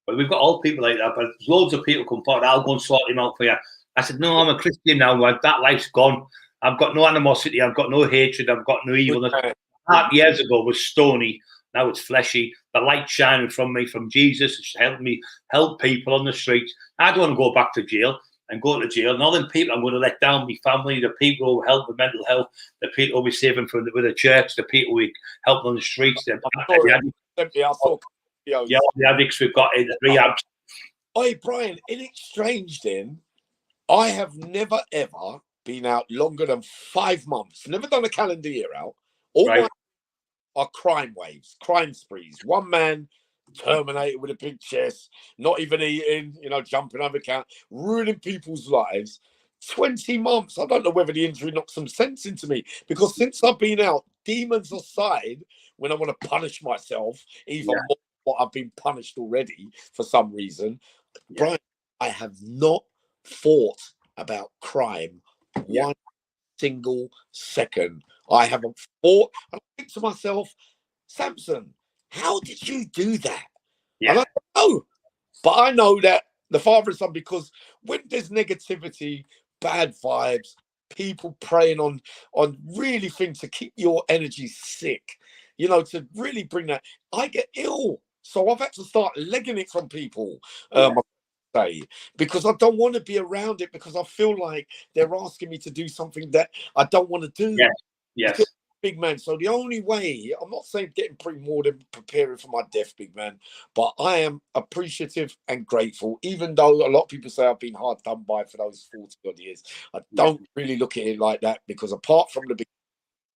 But we've got all people like that. But loads of people come forward. I'll go and sort him out for you. I said, "No, I'm a Christian now. That life's gone. I've got no animosity. I've got no hatred. I've got no evil." Years ago was stony. Now it's fleshy. The light shining from me, from Jesus. It's helped me help people on the streets. I don't want to go back to jail and go to jail. And all them people I'm going to let down, my family, the people who help with mental health, the people who we saving from with the church, the people we help on the streets. The addicts we've got in the rehabs. Hey, Brian, in exchange then, I have never, ever been out longer than 5 months. Never done a calendar year out. All my are crime waves, crime sprees. One man, Terminator with a big chest, not even eating, jumping over count, ruining people's lives. 20 months. I don't know whether the injury knocked some sense into me, because since I've been out, demons aside, when I want to punish myself, even more what I've been punished already for some reason, Brian, I have not thought about crime one single second. I haven't thought. I think to myself, Samson, how did you do that? Yeah. And I don't know. But I know that the Father and Son, because when there's negativity, bad vibes, people preying on really things to keep your energy sick, to really bring that, I get ill. So I've had to start legging it from people. Because I don't want to be around it, because I feel like they're asking me to do something that I don't want to do. Yes. Big man. So the only way, I'm not saying getting pre-mortem, preparing for my death, big man, but I am appreciative and grateful, even though a lot of people say I've been hard done by for those 40 odd years. I don't really look at it like that, because apart from the beginning,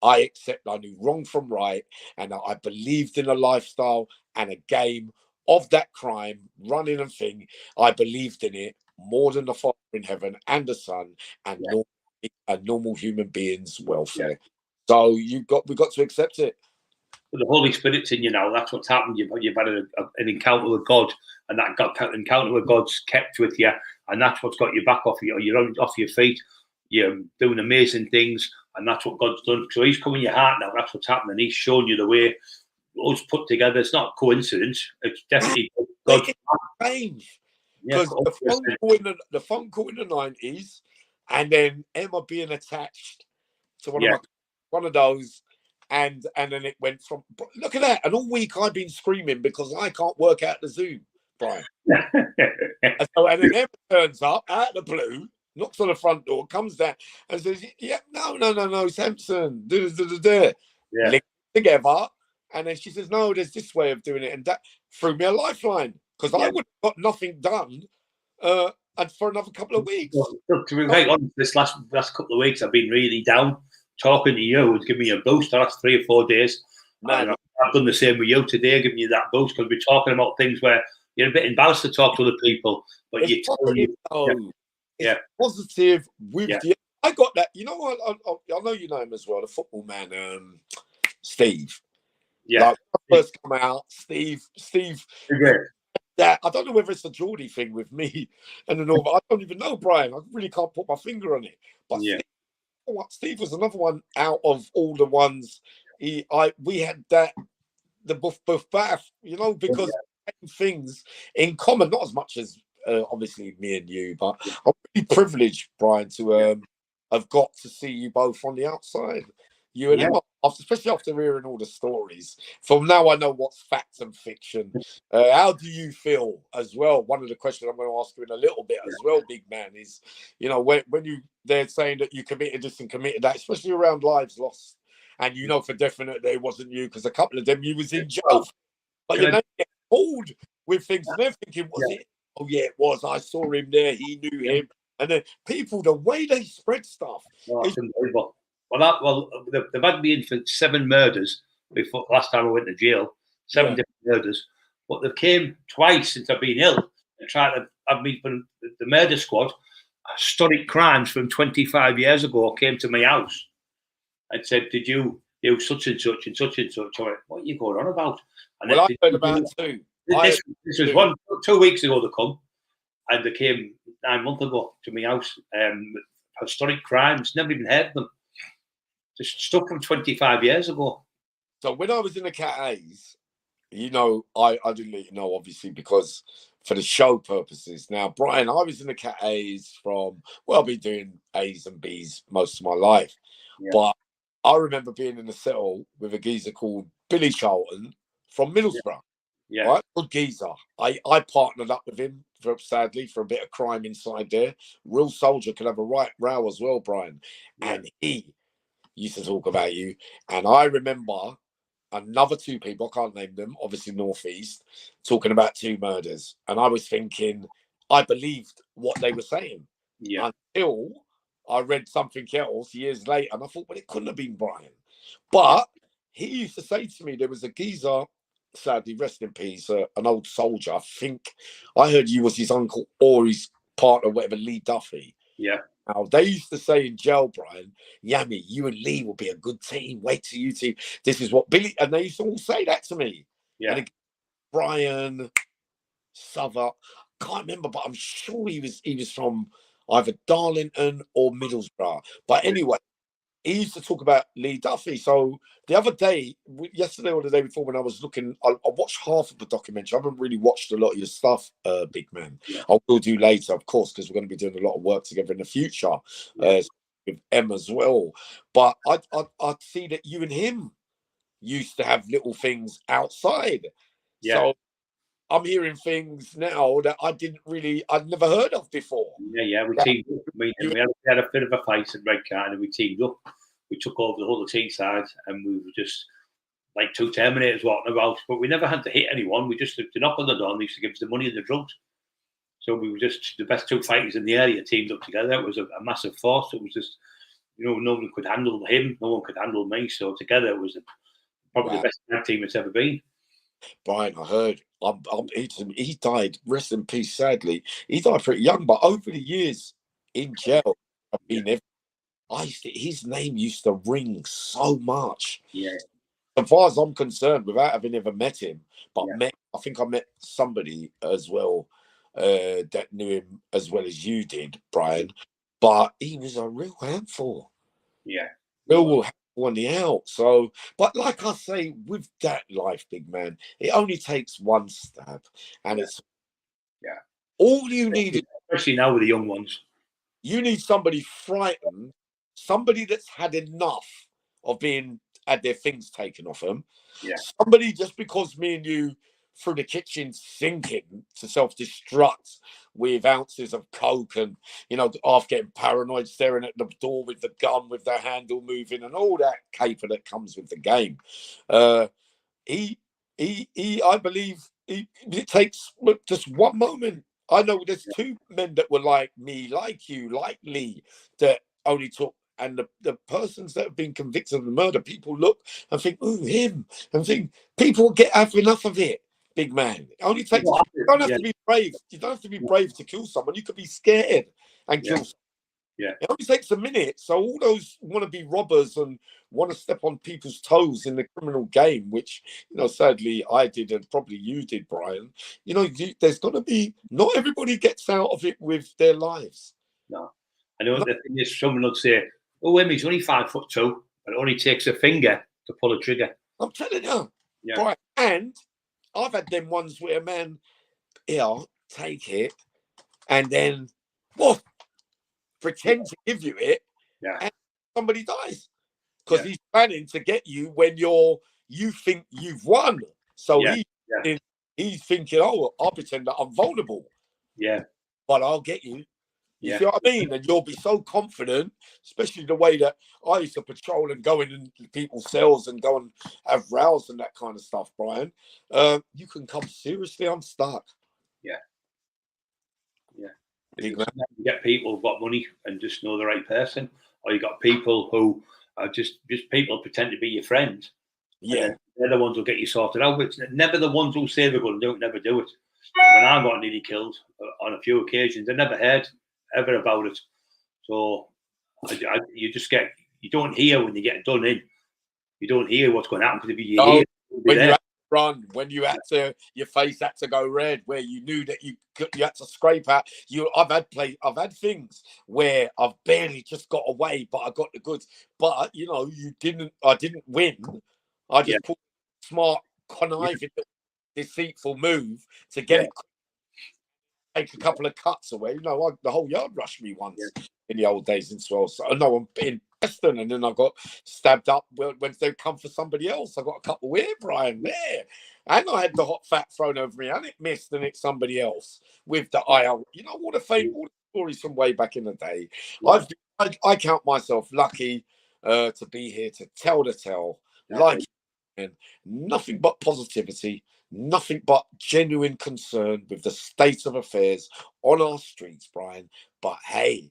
I accept I knew wrong from right, and I believed in a lifestyle and a game of that crime, running and thing. I believed in it more than the Father in heaven and the Son and normal human beings' welfare. So we've got to accept it. But the Holy Spirit's in you now. That's what's happened. You've had an encounter with God, and that encounter with God's kept with you, and that's what's got you back off your feet. You're doing amazing things, and that's what God's done. So He's come in your heart now. That's what's happening. He's shown you the way. Us put together. It's not a coincidence. It's definitely God's change. Because the phone call in the 90s, and then Emma being attached to one of those, and then it went from, look at that. And all week I've been screaming because I can't work out the Zoom, Brian. and then Emma turns up out of the blue, knocks on the front door, comes down, and says, no, Samson, link together. And then she says, no, there's this way of doing it. And that threw me a lifeline, because I would have got nothing done and for another couple of weeks. Well, to be very honest, this last couple of weeks, I've been really down. Talking to you would give me a boost the last 3 or 4 days. And I've done the same with you today, giving you that boost, because we're talking about things where you're a bit embarrassed to talk to other people. But it's positive with the... I got that. You know what? I know you know him as well, the football man, Steve. Like, when I first come out, Steve that. I don't know whether it's a Geordie thing with me and the North. I don't even know, Brian. I really can't put my finger on it. But Yeah. Steve was another one out of all the ones. We had that the buff bath, you know, because things in common, not as much as obviously me and you, but I'm really privileged, Brian, to have got to see you both on the outside. You and him, especially after hearing all the stories. From now, I know what's fact and fiction. How do you feel as well? One of the questions I'm going to ask you in a little bit as well, big man, is, you know, when they're saying that you committed this and committed that, especially around lives lost, and you know for definite that it wasn't you, because a couple of them you was in jail, but you know, get pulled with things, and they're thinking, was it? Oh yeah, it was. I saw him there. He knew him, and then people, the way they spread stuff, is unbelievable. Well, they've had me in for 7 murders before last time I went to jail. 7 different murders, but they came twice since I've been ill and tried to have me for the murder squad. Historic crimes from 25 years ago came to my house and said, "Did you do such and such and such and such?" I went, "What are you going on about?" And well, I heard about it too. This was 2 weeks ago they come, and they came 9 months ago to my house. Historic crimes, never even heard of them. Just stuff from 25 years ago. So when I was in the Cat A's, you know, I didn't let you know, obviously, because for the show purposes. Now, Brian, I was in the Cat A's from, well, I've been doing A's and B's most of my life. Yeah. But I remember being in a cell with a geezer called Billy Charlton from Middlesbrough. Yeah. Right? Good geezer. I partnered up with him, sadly, for a bit of crime inside there. Real soldier, could have a right row as well, Brian. Yeah. And he used to talk about you. And I remember another 2 people, I can't name them, obviously Northeast, talking about 2 murders. And I was thinking, I believed what they were saying. Yeah. Until I read something else years later, and I thought, well, it couldn't have been Brian. But he used to say to me, there was a geezer, sadly, rest in peace, an old soldier. I think I heard you was his uncle or his partner, whatever, Lee Duffy. Yeah. Now, they used to say in jail, Brian, Yammy, you and Lee will be a good team. Wait till you team. This is what Billy, and they used to all say that to me. Yeah. And Brian, Southwark, can't remember, but I'm sure he was from either Darlington or Middlesbrough. But anyway, he used to talk about Lee Duffy. So the other day, yesterday or the day before, when I was looking, I watched half of the documentary. I haven't really watched a lot of your stuff, big man. Yeah. I will do later, of course, because we're going to be doing a lot of work together in the future with Em as well. But I see that you and him used to have little things outside. Yeah. So I'm hearing things now that I'd never heard of before. Yeah, we teamed up. We had a bit of a fight at Red Card, and we teamed up. We took over the whole of the team side, and we were just like 2 Terminators walking about. But we never had to hit anyone. We just, to knock on the door, and they used to give us the money and the drugs. So we were just the best 2 fighters in the area teamed up together. It was a massive force. It was just, you know, no one could handle him. No one could handle me. So together it was probably the best tag team it's ever been. Brian, I heard he died, rest in peace, sadly. He died pretty young, but over the years in jail, I've been his name used to ring so much. Yeah. As far as I'm concerned, without having ever met him, but I think I met somebody as well that knew him as well as you did, Brian. But he was a real handful. Yeah. Real on the out. So, but like I say, with that life, big man, it only takes 1 stab, and it's all you need. Especially now with the young ones, you need somebody frightened, somebody that's had enough of had their things taken off them. Yeah, somebody, just because me and you through the kitchen sinking to self-destruct with ounces of coke and, you know, half getting paranoid, staring at the door with the gun, with the handle moving and all that caper that comes with the game. I believe it takes just one moment. I know there's 2 men that were like me, like you, like Lee, that only took, and the persons that have been convicted of the murder, people look and think, ooh, him, and think people have enough of it. Big man. It only takes. You don't have to be brave. You don't have to be brave to kill someone. You could be scared and kill someone. Yeah. It only takes a minute. So all those wannabe robbers and want to step on people's toes in the criminal game, which, sadly I did and probably you did, Brian. There's got to be, not everybody gets out of it with their lives. No. I know the thing is, someone would say, oh, Emmy's only 5'2", but it only takes a finger to pull a trigger. I'm telling you. Yeah. Right. And I've had them ones where a man, take it, and then, pretend to give you it, and somebody dies. Because he's planning to get you when you think you've won. So he's thinking, oh, I'll pretend that I'm vulnerable. Yeah. But I'll get you. You see what I mean? And you'll be so confident, especially the way that I used to patrol and go in people's cells and go and have rows and that kind of stuff, Brian. You can come seriously unstuck. Yeah. Yeah. You get people who've got money and just know the right person, or you got people who are just people pretend to be your friend. Yeah. They're the ones who'll get you sorted out. It's never the ones who say they're going to do it, never do it. When I got nearly killed on a few occasions, I never heard ever about it. So you don't hear when you get done in. You don't hear what's going to happen, because if you hear, when you had to run, when you had to, your face had to go red, where you knew that you had to scrape out. I've had things where I've barely just got away, but I got the goods. But I didn't win. I just put smart, conniving, deceitful move to get it. Take a couple of cuts away. The whole yard rushed me once in the old days in Swell. So I'm in Preston, and then I got stabbed up when they come for somebody else. I got a couple here, Brian, there. And I had the hot fat thrown over me, and it missed, and it's somebody else with the IR. All the stories from way back in the day. Yeah. I count myself lucky to be here to tell the tale. And nothing but positivity. Nothing but genuine concern with the state of affairs on our streets, Brian. But hey,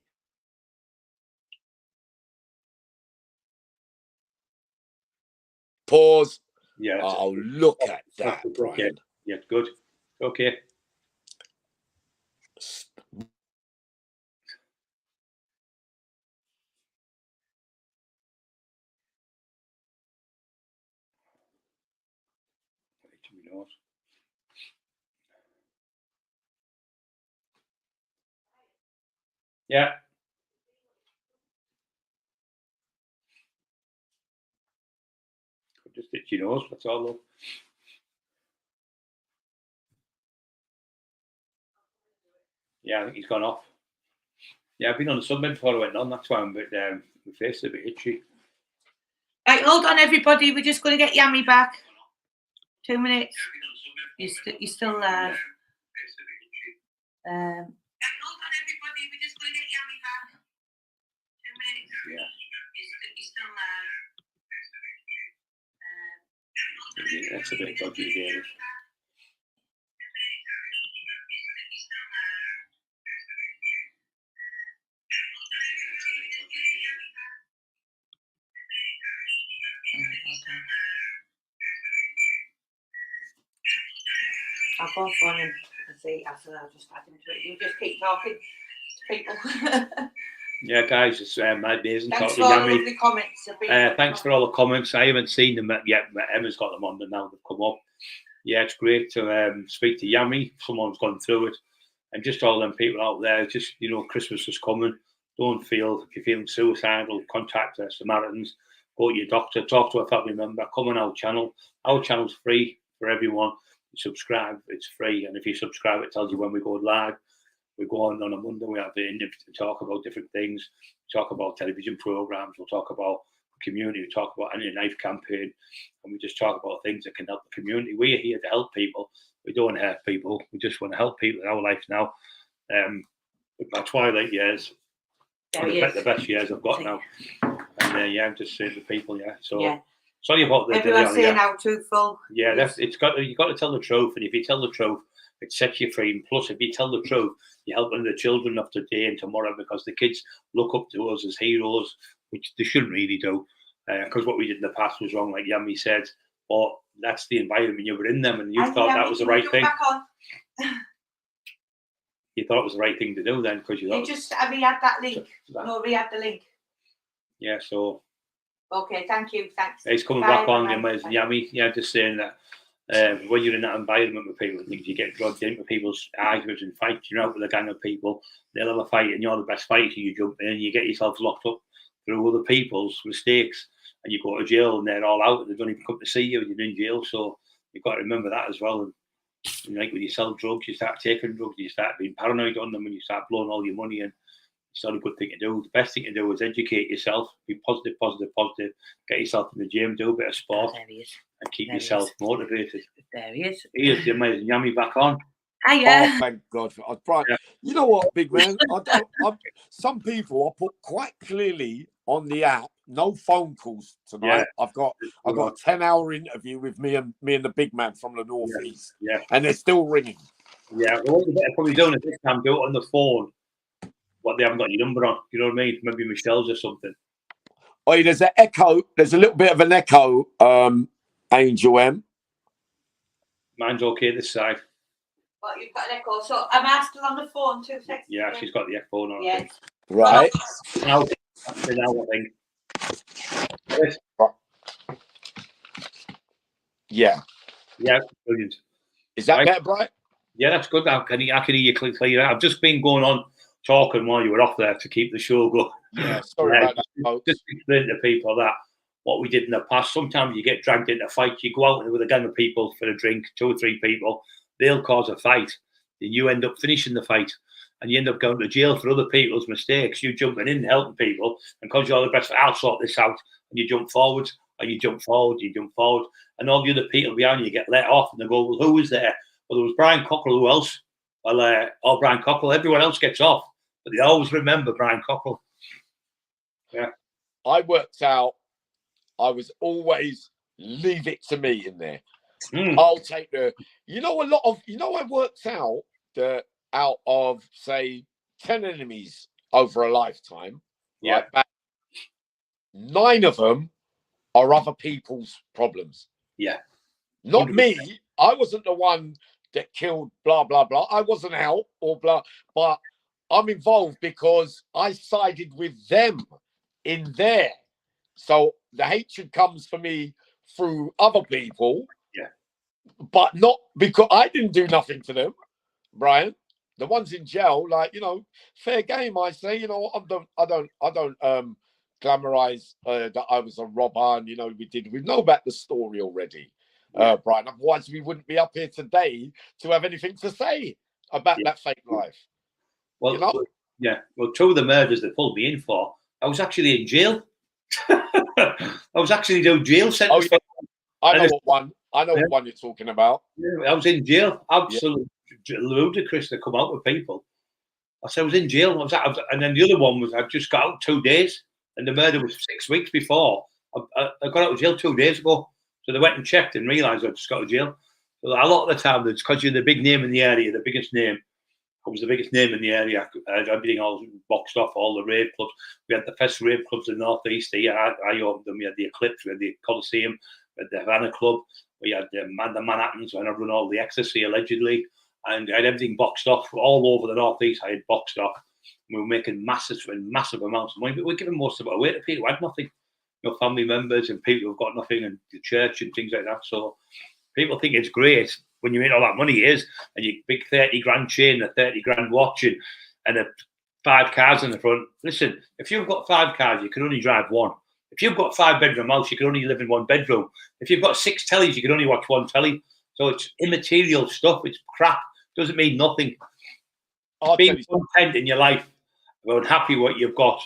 pause. Yeah. Oh, look at that, Brian. Yeah, good. Okay. Yeah. Just itch your nose, that's all though. Yeah, I think he's gone off. Yeah, I've been on the sunbed before I went on, that's why I'm a bit, my face is a bit itchy. Right, hold on everybody, we're just going to get Yammy back. 2 minutes. You're still there. Hold on everybody, we're just going to get Yammy back. 2 minutes. Yeah. You're still there. That's a bit dodgy again. I'll go phone him and see. After that, I'll just add him to it. You just keep talking to people. Yeah, guys, it's amazing. Thanks for all the lovely comments. Thanks for all the comments. I haven't seen them yet, but Emma's got them on there now. They've come up. Yeah, it's great to speak to Yammy. Someone's gone through it. And just all them people out there, just, Christmas is coming. Don't feel, if you're feeling suicidal, contact us, Samaritans. Go to your doctor, talk to a family member, come on our channel. Our channel's free for everyone. Subscribe, it's free, and if you subscribe, it tells you when we go live. We go on a Monday, we have the interview to talk about different things, talk about television programs, we'll talk about community, we talk about anti-knife campaign, and we just talk about things that can help the community. We're here to help people. We don't want to hurt people. We just want to help people in our life now. My twilight years are the best years I've got now. And I'm just saying to people, so sorry about the everyone's saying how truthful. Yeah, you've got to tell the truth, and if you tell the truth, it sets you free. And plus, if you tell the truth, you're helping the children of today and tomorrow, because the kids look up to us as heroes, which they shouldn't really do, because what we did in the past was wrong, like Yammy said. But that's the environment you were in them, and you thought that was the right thing. you thought it was the right thing to do then because you thought. Just have you had that link? No, we had the link. Yeah, so. Okay, thank you. Thanks. He's coming back on, Yammy. Yeah, just saying that when you're in that environment with people, things you get drugged into people's arguments and fights. You're out with a gang of people, they'll have a fight, and you're the best fighter. You jump in, and you get yourself locked up through other people's mistakes, and you go to jail, and they're all out, and they don't even come to see you, and you're in jail. So you've got to remember that as well. And like when you sell drugs, you start taking drugs, you start being paranoid on them, and you start blowing all your money in. It's not a good thing to do. The best thing to do is educate yourself, be positive, get yourself in the gym, do a bit of sport, and keep yourself motivated. There he is. Here's the amazing Yammy back on. Oh, thank God. Brian, you know what, big man? Some people I put quite clearly on the app, no phone calls tonight. Yeah. I've got a 10-hour interview with me and the big man from the northeast. Yeah. And they're still ringing. Yeah. Well, what you better probably doing it this time, do it on the phone. What they haven't got your number on, you know what I mean? Maybe Michelle's or something. Oh, there's an echo. There's a little bit of an echo, Angel M. Mine's okay this side. Well, you've got an echo. So am I still on the phone 2 seconds? Yeah, she's got the echo on. Yeah. Right. Now, I think. Yeah. Yeah, brilliant. Is that better, Brian? Yeah, that's good. I can hear you clear. I've just been going on talking while you were off there to keep the show going. Yeah, sorry about that, folks. Just explain to people that what we did in the past, sometimes you get dragged into fights, you go out with a gang of people for a drink, 2 or 3 people, they'll cause a fight, and you end up finishing the fight, and you end up going to jail for other people's mistakes. You jumping in, helping people, and because you're the best, I'll sort this out, and you jump forward, and you jump forward, and all the other people behind you get let off, and they go, well, who was there? Well, there was Brian Cockerill, who else? Well, Brian Cockerill, everyone else gets off. But they always remember Brian Cockerill. Yeah. I worked out, I was always leave it to me in there. I'll take I worked out that out of, say, 10 enemies over a lifetime, yeah, right, 9 of them are other people's problems. Yeah. Not 100%. Me. I wasn't the one that killed blah, blah, blah. I wasn't out or blah, but I'm involved because I sided with them in there. So the hatred comes for me through other people. Yeah. But not because I didn't do nothing to them, Brian. The ones in jail, like, fair game, I say, I don't glamorize that I was a robber and, we know about the story already, Brian. Otherwise we wouldn't be up here today to have anything to say about that fake life. Well, yeah. Well, 2 of the murders they pulled me in for, I was actually in jail. I was actually doing jail sentence. Oh, yeah. I know what one you're talking about. Yeah, I was in jail. Absolutely ludicrous to come out with people. I said I was in jail. And then the other one was I just got out 2 days, and the murder was 6 weeks before. I got out of jail 2 days ago. So they went and checked and realised I just got out of jail. So a lot of the time, it's because you're the big name in the area, the biggest name. I was the biggest name in the area. Everything all boxed off, all the rave clubs. We had the best rave clubs in the Northeast. I opened them. We had the Eclipse, we had the Coliseum, we had the Havana Club, we had the Manhattans when I run all the ecstasy allegedly, and I had everything boxed off all over the Northeast. I had boxed off. We were making massive amounts of money, but we're giving most of it away to people who had nothing. Family members and people who've got nothing, and the church and things like that. So people think it's great when you make all that money and you big 30 grand chain, a 30 grand watch, and 5 cars in the front. Listen, if you've got 5 cars, you can only drive 1. If you've got 5-bedroom house, you can only live in 1 bedroom. If you've got 6 tellies, you can only watch 1 telly. So it's immaterial stuff. It's crap. It doesn't mean nothing. Being content in your life, being happy with what you've got,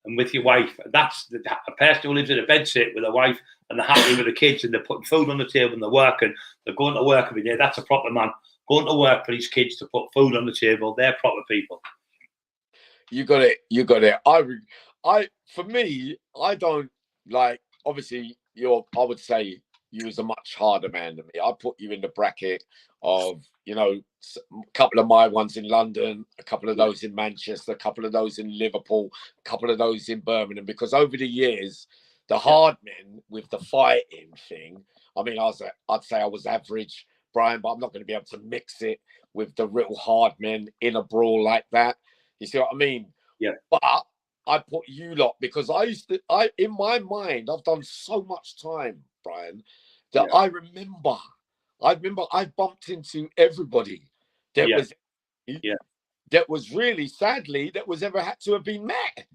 and with your wife. That's a person who lives in a bedsit with a wife and they're happy with the kids and they're putting food on the table and they're working. They're going to work every day. That's a proper man. Going to work for his kids to put food on the table. They're proper people. You got it. For me, I don't like, obviously I would say you was a much harder man than me. I put you in the bracket of, a couple of my ones in London, a couple of those in Manchester, a couple of those in Liverpool, a couple of those in Birmingham, because over the years, the hard men with the fighting thing, I mean, I'd say I was average, Brian, but I'm not going to be able to mix it with the real hard men in a brawl like that. You see what I mean? Yeah. But I put you lot because in my mind, I've done so much time, Brian, that I remember I bumped into everybody that was that was really, sadly, that was ever had to have been met.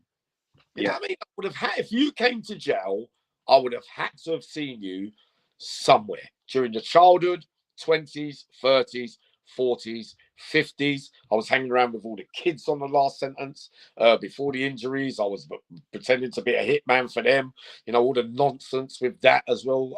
You know what I mean? I would have had, if you came to jail, I would have had to have seen you somewhere during your childhood, 20s, 30s, 40s, 50s. I was hanging around with all the kids on the last sentence before the injuries. I was pretending to be a hitman for them. You know, all the nonsense with that as well.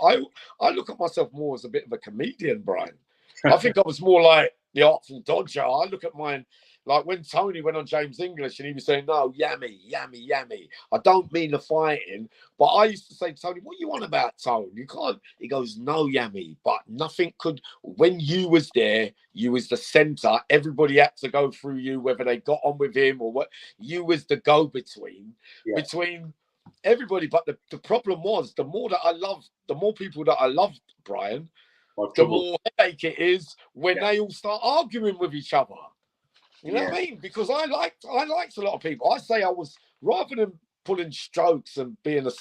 I look at myself more as a bit of a comedian, Brian. I think I was more like the Artful Dodger. I look at mine like when Tony went on James English and he was saying, no, Yammy, Yammy, Yammy. I don't mean the fighting, but I used to say, Tony, what you on about, Tony? You can't. He goes, no, Yammy, but nothing could. When you was there, you was the center. Everybody had to go through you, whether they got on with him or what. You was the go-between between everybody. But the problem was, the more people that I loved, Brian, the more headache it is when they all start arguing with each other. You know what I mean? Because I liked a lot of people. I say I was, rather than pulling strokes and being a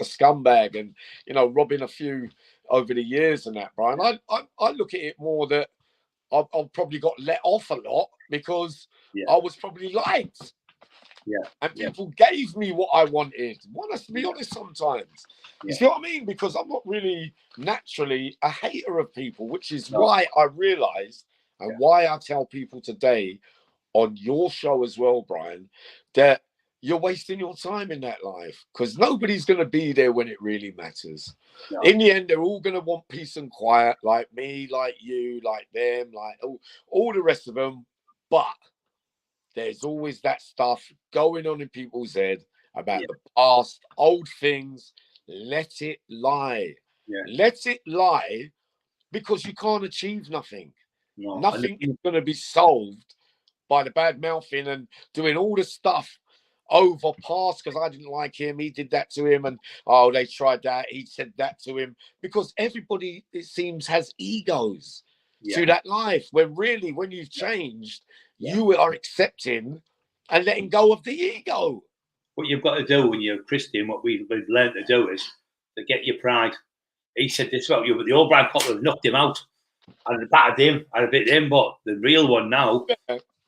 scumbag and, you know, robbing a few over the years and that, Brian, I look at it more that I've probably got let off a lot because I was probably liked. And people gave me what I wanted. Want us to be honest sometimes. You see what I mean? Because I'm not really naturally a hater of people, which is why I realized and why I tell people today on your show as well, Brian, that you're wasting your time in that life because nobody's going to be there when it really matters. In the end, they're all going to want peace and quiet, like me, like you, like them, like all the rest of them. But there's always that stuff going on in people's head about the past, old things. Let it lie. Let it lie because you can't achieve nothing. Nothing is going to be solved by the bad mouthing and doing all the stuff over past because I didn't like him, he did that to him, and oh, they tried that, he said that to him, because everybody, it seems, has egos to that life, when really, when you've changed, you are accepting and letting go of the ego. What you've got to do when you're a Christian, what we've learned to do is to get your pride. He said this about you, but the old Brian Cockerill knocked him out. I'd battered him, I'd a bit him, but the real one now,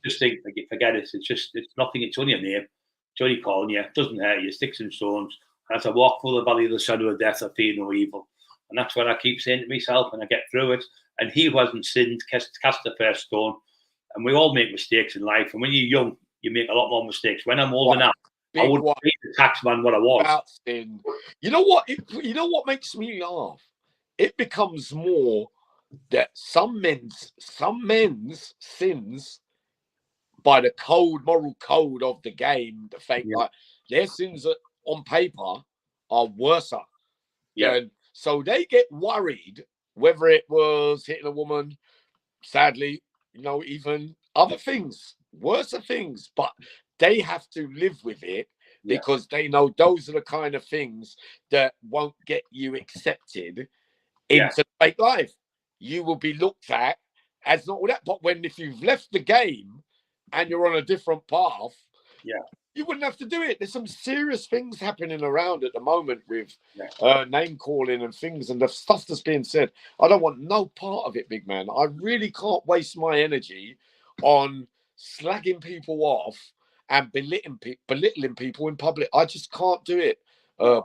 just think, forget it. It's nothing. It's only a name. It's only calling you. It doesn't hurt you. Sticks and stones. And as I walk through the valley of the shadow of death, I fear no evil. And that's what I keep saying to myself, and I get through it. And he who hasn't sinned, cast the first stone. And we all make mistakes in life. And when you're young, you make a lot more mistakes. When I'm older now, I wouldn't be the taxman what I was. You know what? You know what makes me laugh? It becomes more that some men's sins by the moral code of the game, the fake, like their sins on paper are worse. And so they get worried whether it was hitting a woman, sadly, you know, even other things, worse things, but they have to live with it because they know those are the kind of things that won't get you accepted into fake life. You will be looked at as not all that. But if you've left the game and you're on a different path, you wouldn't have to do it. There's some serious things happening around at the moment with name calling and things and the stuff that's being said. I don't want no part of it, big man. I really can't waste my energy on slagging people off and belittling people in public. I just can't do it.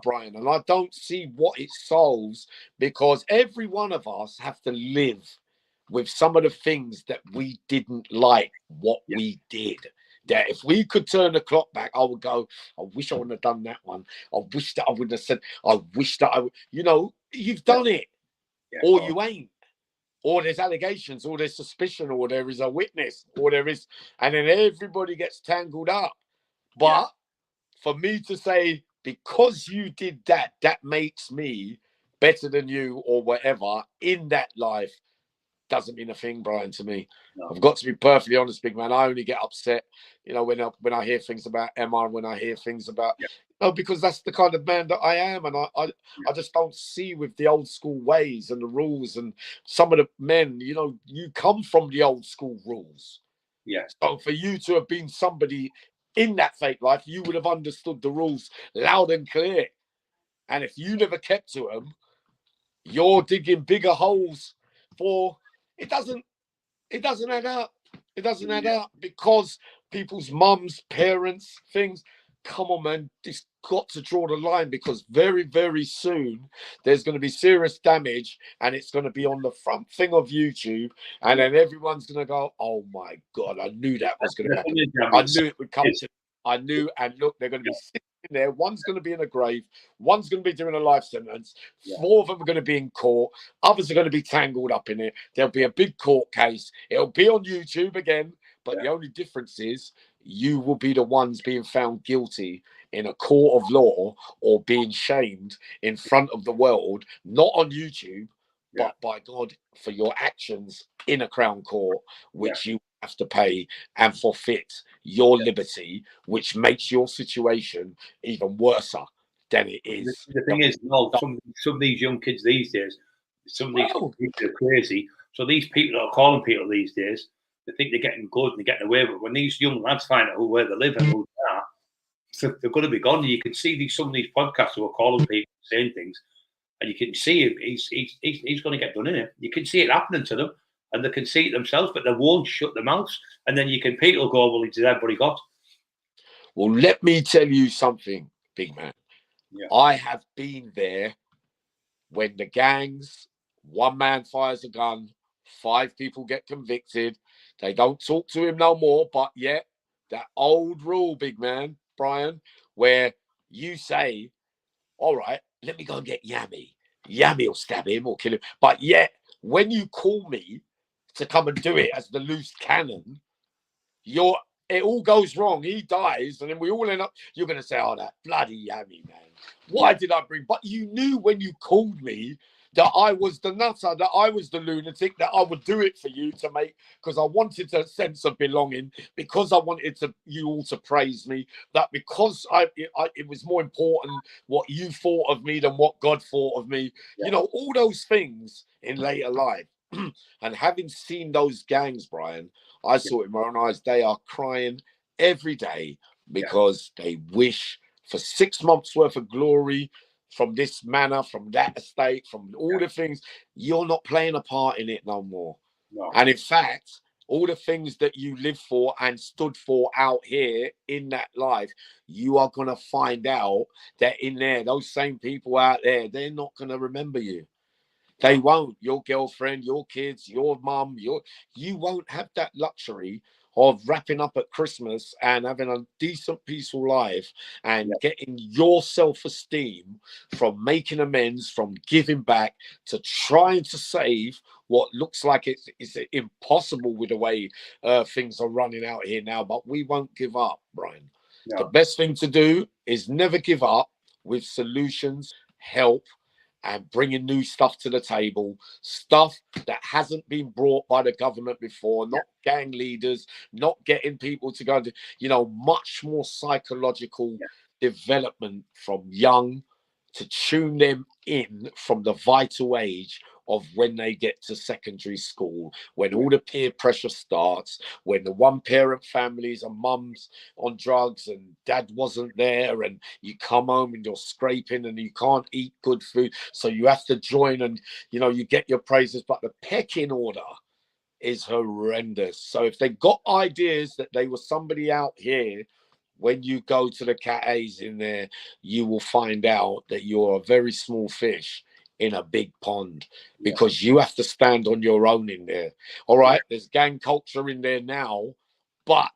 Brian, and I don't see what it solves, because every one of us have to live with some of the things that we didn't like what we did. That if we could turn the clock back, I would go, I wish I wouldn't have done that one. I wish that I wouldn't have said, I wish that I would, you know, you've done it, or you ain't, or there's allegations, or there's suspicion, or there is a witness, or there is, and then everybody gets tangled up. But for me to say, because you did that, that makes me better than you or whatever in that life, doesn't mean a thing, Brian, to me. I've got to be perfectly honest, big man. I only get upset, you know, when I hear things about Emma, when I hear things about, you No, because that's the kind of man that I am, and I just don't see with the old school ways and the rules, and some of the men, you know, you come from the old school rules. Yeah. So for you to have been somebody in that fake life, you would have understood the rules loud and clear. And if you never kept to them, you're digging bigger holes for it. Doesn't add up. It doesn't add up because people's mums, parents, things. Come on, man. It's got to draw the line because very, very soon there's going to be serious damage and it's going to be on the front thing of YouTube. And then everyone's going to go, oh my God, I knew that was going to happen. I knew it would come to. I knew. And look, they're going to be sitting there. One's going to be in a grave. One's going to be doing a life sentence. 4 of them are going to be in court. Others are going to be tangled up in it. There'll be a big court case. It'll be on YouTube again. But the only difference is you will be the ones being found guilty in a court of law or being shamed in front of the world, not on YouTube, but by God for your actions in a Crown Court, which you have to pay and forfeit your liberty, which makes your situation even worse than it is. The thing is, no, some of these young kids these days, some of these people are crazy. So these people that are calling people these days, they think they're getting good and they're getting away with it. When these young lads find out where they live and who they are, so they're going to be gone. You can see some of these podcasts who are calling people saying things, and you can see he's going to get done in it. You can see it happening to them, and they can see it themselves, but they won't shut their mouths. And then people go, well, he's everybody got. Well, let me tell you something, big man. I have been there when the gangs, one man fires a gun, 5 people get convicted. They don't talk to him no more. But that old rule, big man, Brian, where you say, all right, let me go and get Yammy. Yammy will stab him or kill him. But when you call me to come and do it as the loose cannon, it all goes wrong. He dies, and then we all end up. You're going to say, "Oh, that bloody Yammy, man! Why did I bring?" But you knew when you called me that I was the nutter, that I was the lunatic, that I would do it for you to make, because I wanted a sense of belonging, because I wanted you all to praise me, that because it was more important what you thought of me than what God thought of me. You know, all those things in later life. And having seen those gangs, Brian, I saw it in my own eyes. They are crying every day because they wish for 6 months worth of glory from this manor, from that estate, from all the things. You're not playing a part in it no more. And in fact, all the things that you live for and stood for out here in that life, you are going to find out that in there, those same people out there, they're not going to remember you. They won't. Your girlfriend, your kids, your mum, you won't have that luxury of wrapping up at Christmas and having a decent, peaceful life and getting your self-esteem from making amends, from giving back, to trying to save what looks like it's impossible with the way things are running out here now. But we won't give up, Brian. The best thing to do is never give up with solutions, help, and bringing new stuff to the table, stuff that hasn't been brought by the government before, not gang leaders, not getting people to go to, much more psychological development from young to tune them in from the vital age of when they get to secondary school, when all the peer pressure starts, when the one-parent families and mums on drugs and dad wasn't there, and you come home and you're scraping and you can't eat good food, so you have to join and, you get your praises, but the pecking order is horrendous. So if they got ideas that they were somebody out here, when you go to the Cat A's in there, you will find out that you're a very small fish in a big pond, because you have to stand on your own in there. All right, there's gang culture in there now, but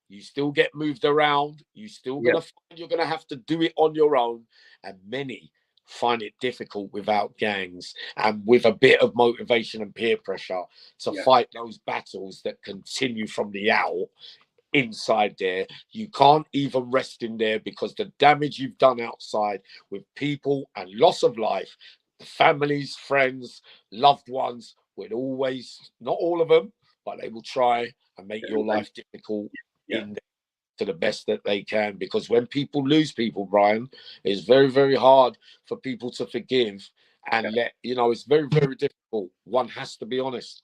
you still get moved around. You still gonna find you're gonna have to do it on your own, and many find it difficult without gangs and with a bit of motivation and peer pressure to fight those battles that continue from the out. Inside there, you can't even rest in there, because the damage you've done outside with people and loss of life, families, friends, loved ones, would always, not all of them, but they will try and make your life difficult in there. to the best that they can, because when people lose people, Brian, it's very, very hard for people to forgive and let, you know, it's very, very difficult. One has to be honest.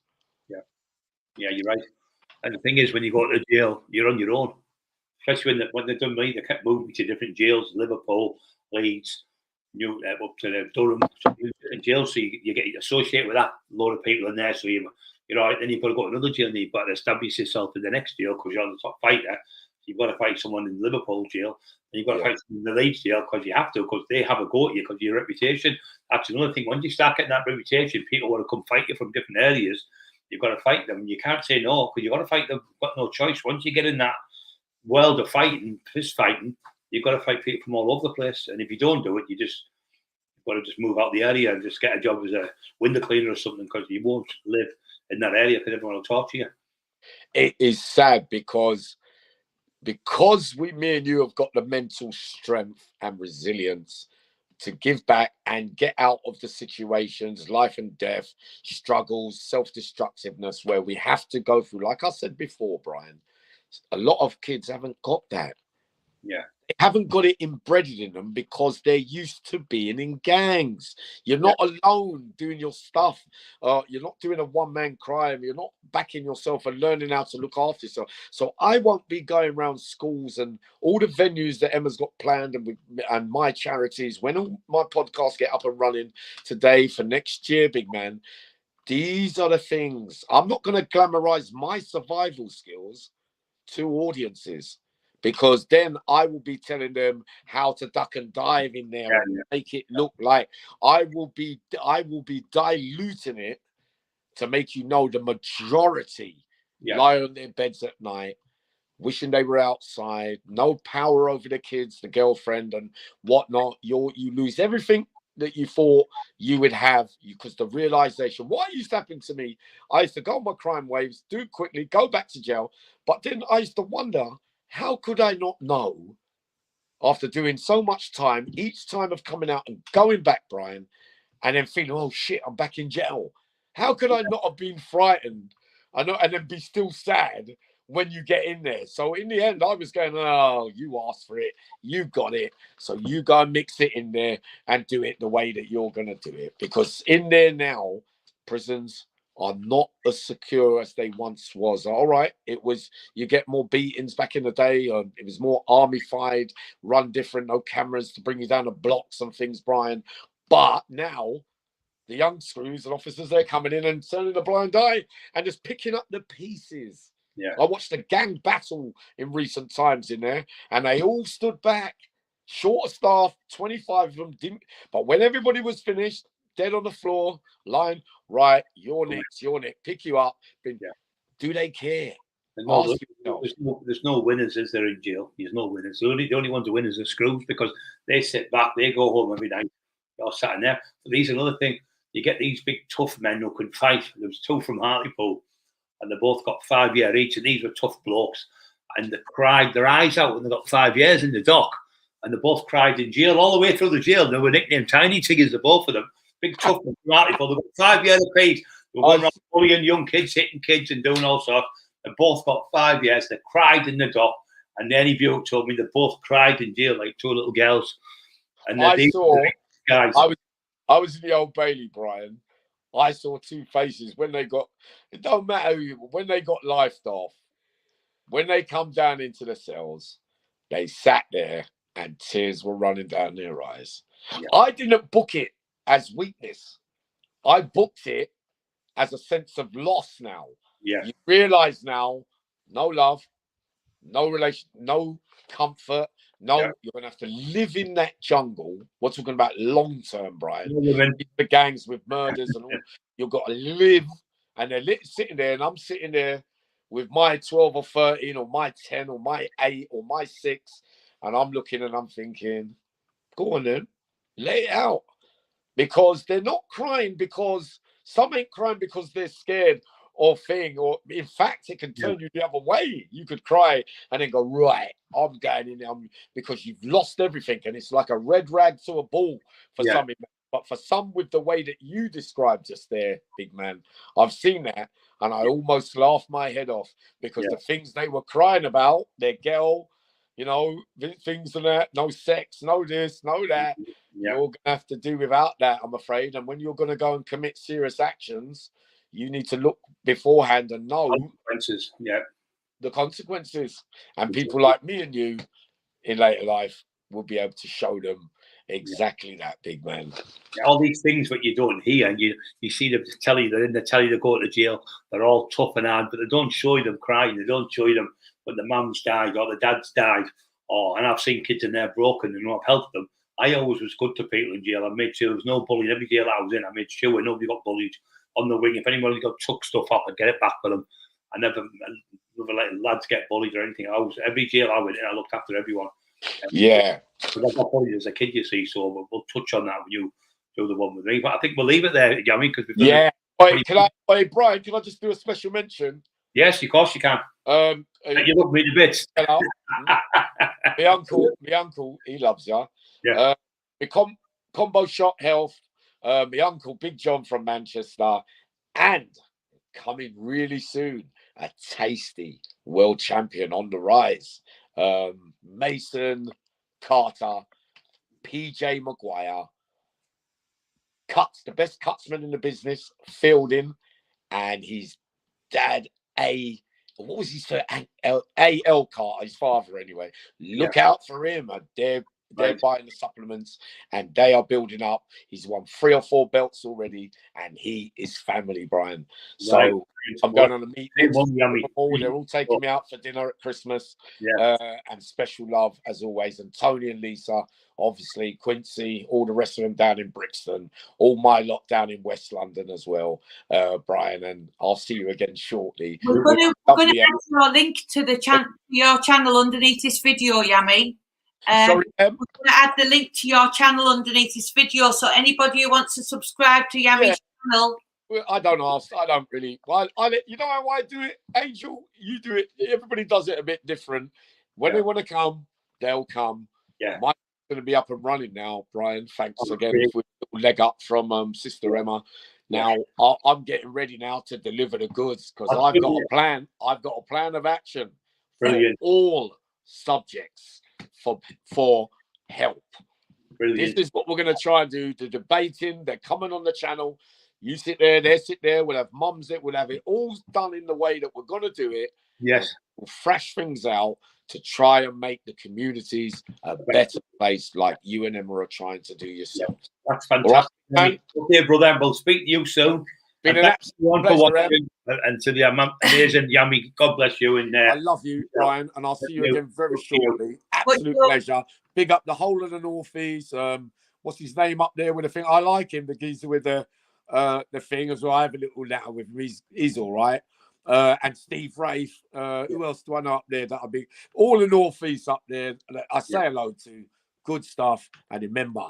Yeah, you're right. And the thing is, when you go to jail, you're on your own. Especially when they done me, they kept moving to different jails, Liverpool, Leeds, up to the Durham, different jails. So you get associated with that load of people in there. So you're right. Then you've got to go to another jail, and you've got to establish yourself in the next jail because you're the top fighter. You've got to fight someone in Liverpool jail, and you've got to fight someone in the Leeds jail because you have to, because they have a go at you because of your reputation. That's another thing. Once you start getting that reputation, people want to come fight you from different areas. You've got to fight them, and you can't say no because you've got to fight them. You've got no choice. Once you get in that world of fighting, fist fighting, you've got to fight people from all over the place. And if you don't do it, you've got to just move out the area and just get a job as a window cleaner or something, because you won't live in that area because everyone will talk to you. It is sad because me and you have got the mental strength and resilience to give back and get out of the situations, life and death, struggles, self-destructiveness, where we have to go through. Like I said before, Brian, a lot of kids haven't got that. Yeah. They haven't got it embedded in them because they're used to being in gangs. You're not alone doing your stuff. You're not doing a one-man crime. You're not backing yourself and learning how to look after yourself. So I won't be going around schools and all the venues that Emma's got planned and my charities. When all my podcasts get up and running today for next year, big man, these are the things. I'm not going to glamorize my survival skills to audiences, because then I will be telling them how to duck and dive in there and make it look like I will be diluting it to make you know the majority lie on their beds at night wishing they were outside, no power over the kids, the girlfriend and whatnot. You lose everything that you thought you would have, because the realization, what used to happen to me, I used to go on my crime waves, do it quickly, go back to jail, but then I used to wonder, how could I not know, after doing so much time, each time of coming out and going back, Brian, and then thinking, oh shit, I'm back in jail. How could I not have been frightened? I know, and then be still sad when you get in there. So in the end, I was going, oh, you asked for it, you got it. So you go and mix it in there and do it the way that you're going to do it. Because in there now, prisons are not as secure as they once was. All right, it was, you get more beatings back in the day. It was more army-fied, run different, no cameras to bring you down the blocks and things, Brian. But now, the young screws and officers, they're coming in and turning a blind eye and just picking up the pieces. Yeah. I watched a gang battle in recent times in there, and they all stood back, short of staff, 25 of them didn't. But when everybody was finished, dead on the floor, lying, right, you're next, pick you up. Do they care? There's no winners, is there, in jail? There's no winners. The only ones who win is the screws, because they sit back, they go home every night. They're sat in there. But these are another thing. You get these big tough men who can fight. There was two from Hartlepool, and they both got 5 years each, and these were tough blokes. And they cried their eyes out when they got 5 years in the dock. And they both cried in jail all the way through the jail. They were nicknamed Tiny Tigers, the both of them. Big tough men from Hartlepool. They got 5 years apiece. They were going around bullying young kids, hitting kids and doing all sorts. They both got 5 years. They cried in the dock. And then Danny Buick told me they both cried in jail like two little girls. And I saw, guys. I was in the Old Bailey, Brian. I saw two faces when they got, it don't matter who, when they got lifed off, when they come down into the cells, they sat there and tears were running down their eyes. Yeah. I didn't book it as weakness. I booked it as a sense of loss now. Yeah. You realize now, no love, no relation, no comfort. No, you're going to have to live in that jungle. We're talking about long-term, Brian. The gangs with murders and all. You've got to live. And they're sitting there, and I'm sitting there with my 12 or 13 or my 10 or my 8 or my 6. And I'm looking and I'm thinking, go on then, lay it out. Because they're not crying because, some ain't crying because they're scared or thing, or in fact, it can turn you the other way. You could cry and then go, right, I'm going in there, because you've lost everything, and it's like a red rag to a bull for some. But for some, with the way that you described just there, big man, I've seen that, and I almost laughed my head off, because the things they were crying about, their girl, you know, things and that, no sex, no this, no that. Yeah. You're gonna have to do without that, I'm afraid. And when you're gonna go and commit serious actions, you need to look beforehand and know Consequences. Yeah. the consequences. And people like me and you in later life will be able to show them exactly that, big man. All these things that you don't hear, and you see them tell you, they're in the telly, they go to jail, they're all tough and hard, but they don't show you them crying, they don't show you them when the mum's died or the dad's died, and I've seen kids in there broken and I've helped them. I always was good to people in jail. I made sure there was no bullying. Every jail I was in, I made sure nobody got bullied on the wing. If anybody took stuff off, I'd get it back for them. I never let lads get bullied or anything. Every jail I went in, I looked after everyone. Yeah. But I got bullied as a kid, you see, so we'll touch on that when you do the one with me. But I think we'll leave it there, Yammy, because we've done Wait, Brian, can I just do a special mention? Yes, of course you can. You love me to bits. Hello. my uncle, he loves you. Yeah. Combo Shot Health, my uncle, Big John from Manchester, and coming really soon, a tasty world champion on the rise. Mason Carter, PJ Maguire, the best cutsman in the business, Fielding, and his dad, what was his first? A.L. Carter, his father anyway. Look out for him. They're buying the supplements and they are building up. He's won 3 or 4 belts already and he is family, Brian. So I'm going on a meet. They're all taking me out for dinner at Christmas. And special love as always. And Tony and Lisa, obviously, Quincy, all the rest of them down in Brixton, all my lot down in West London as well, Brian. And I'll see you again shortly. We're going to add your link to your channel underneath this video, Yammy. Sorry, we're going to add the link to your channel underneath this video, so anybody who wants to subscribe to Yammy's channel. Well, I don't ask. I don't really. You know how I do it, Angel? You do it. Everybody does it a bit different. When they want to come, they'll come. Yeah. Mine's going to be up and running now, Brian. Thanks again for a leg up from Sister Emma. Now, I'm getting ready now to deliver the goods because I've got a plan. I've got a plan of action for all subjects for help. Brilliant. This is what we're going to try and do. The debating, they're coming on the channel. You sit there, they sit there. We'll have mums it. We'll have it all done in the way that we're going to do it. Yes. We'll thrash things out to try and make the communities a better place like you and Emma are trying to do yourselves. That's fantastic. Right, okay, brother. We'll speak to you soon. Been an absolute pleasure, and to the amazing Yammy, God bless you. And I love you, Brian, and I'll see you again very shortly. Absolute pleasure. Big up the whole of the North East. What's his name up there with the thing? I like him, the geezer with the thing as well. I have a little letter with him. He's all right. And Steve Rafe. Who else do I know up there that'll be all the North East up there? I say hello to. Good stuff. And remember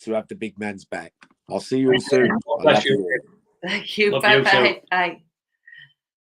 to have the big man's back. I'll see you all soon. I love you all. Thank you. Bye-bye. Bye.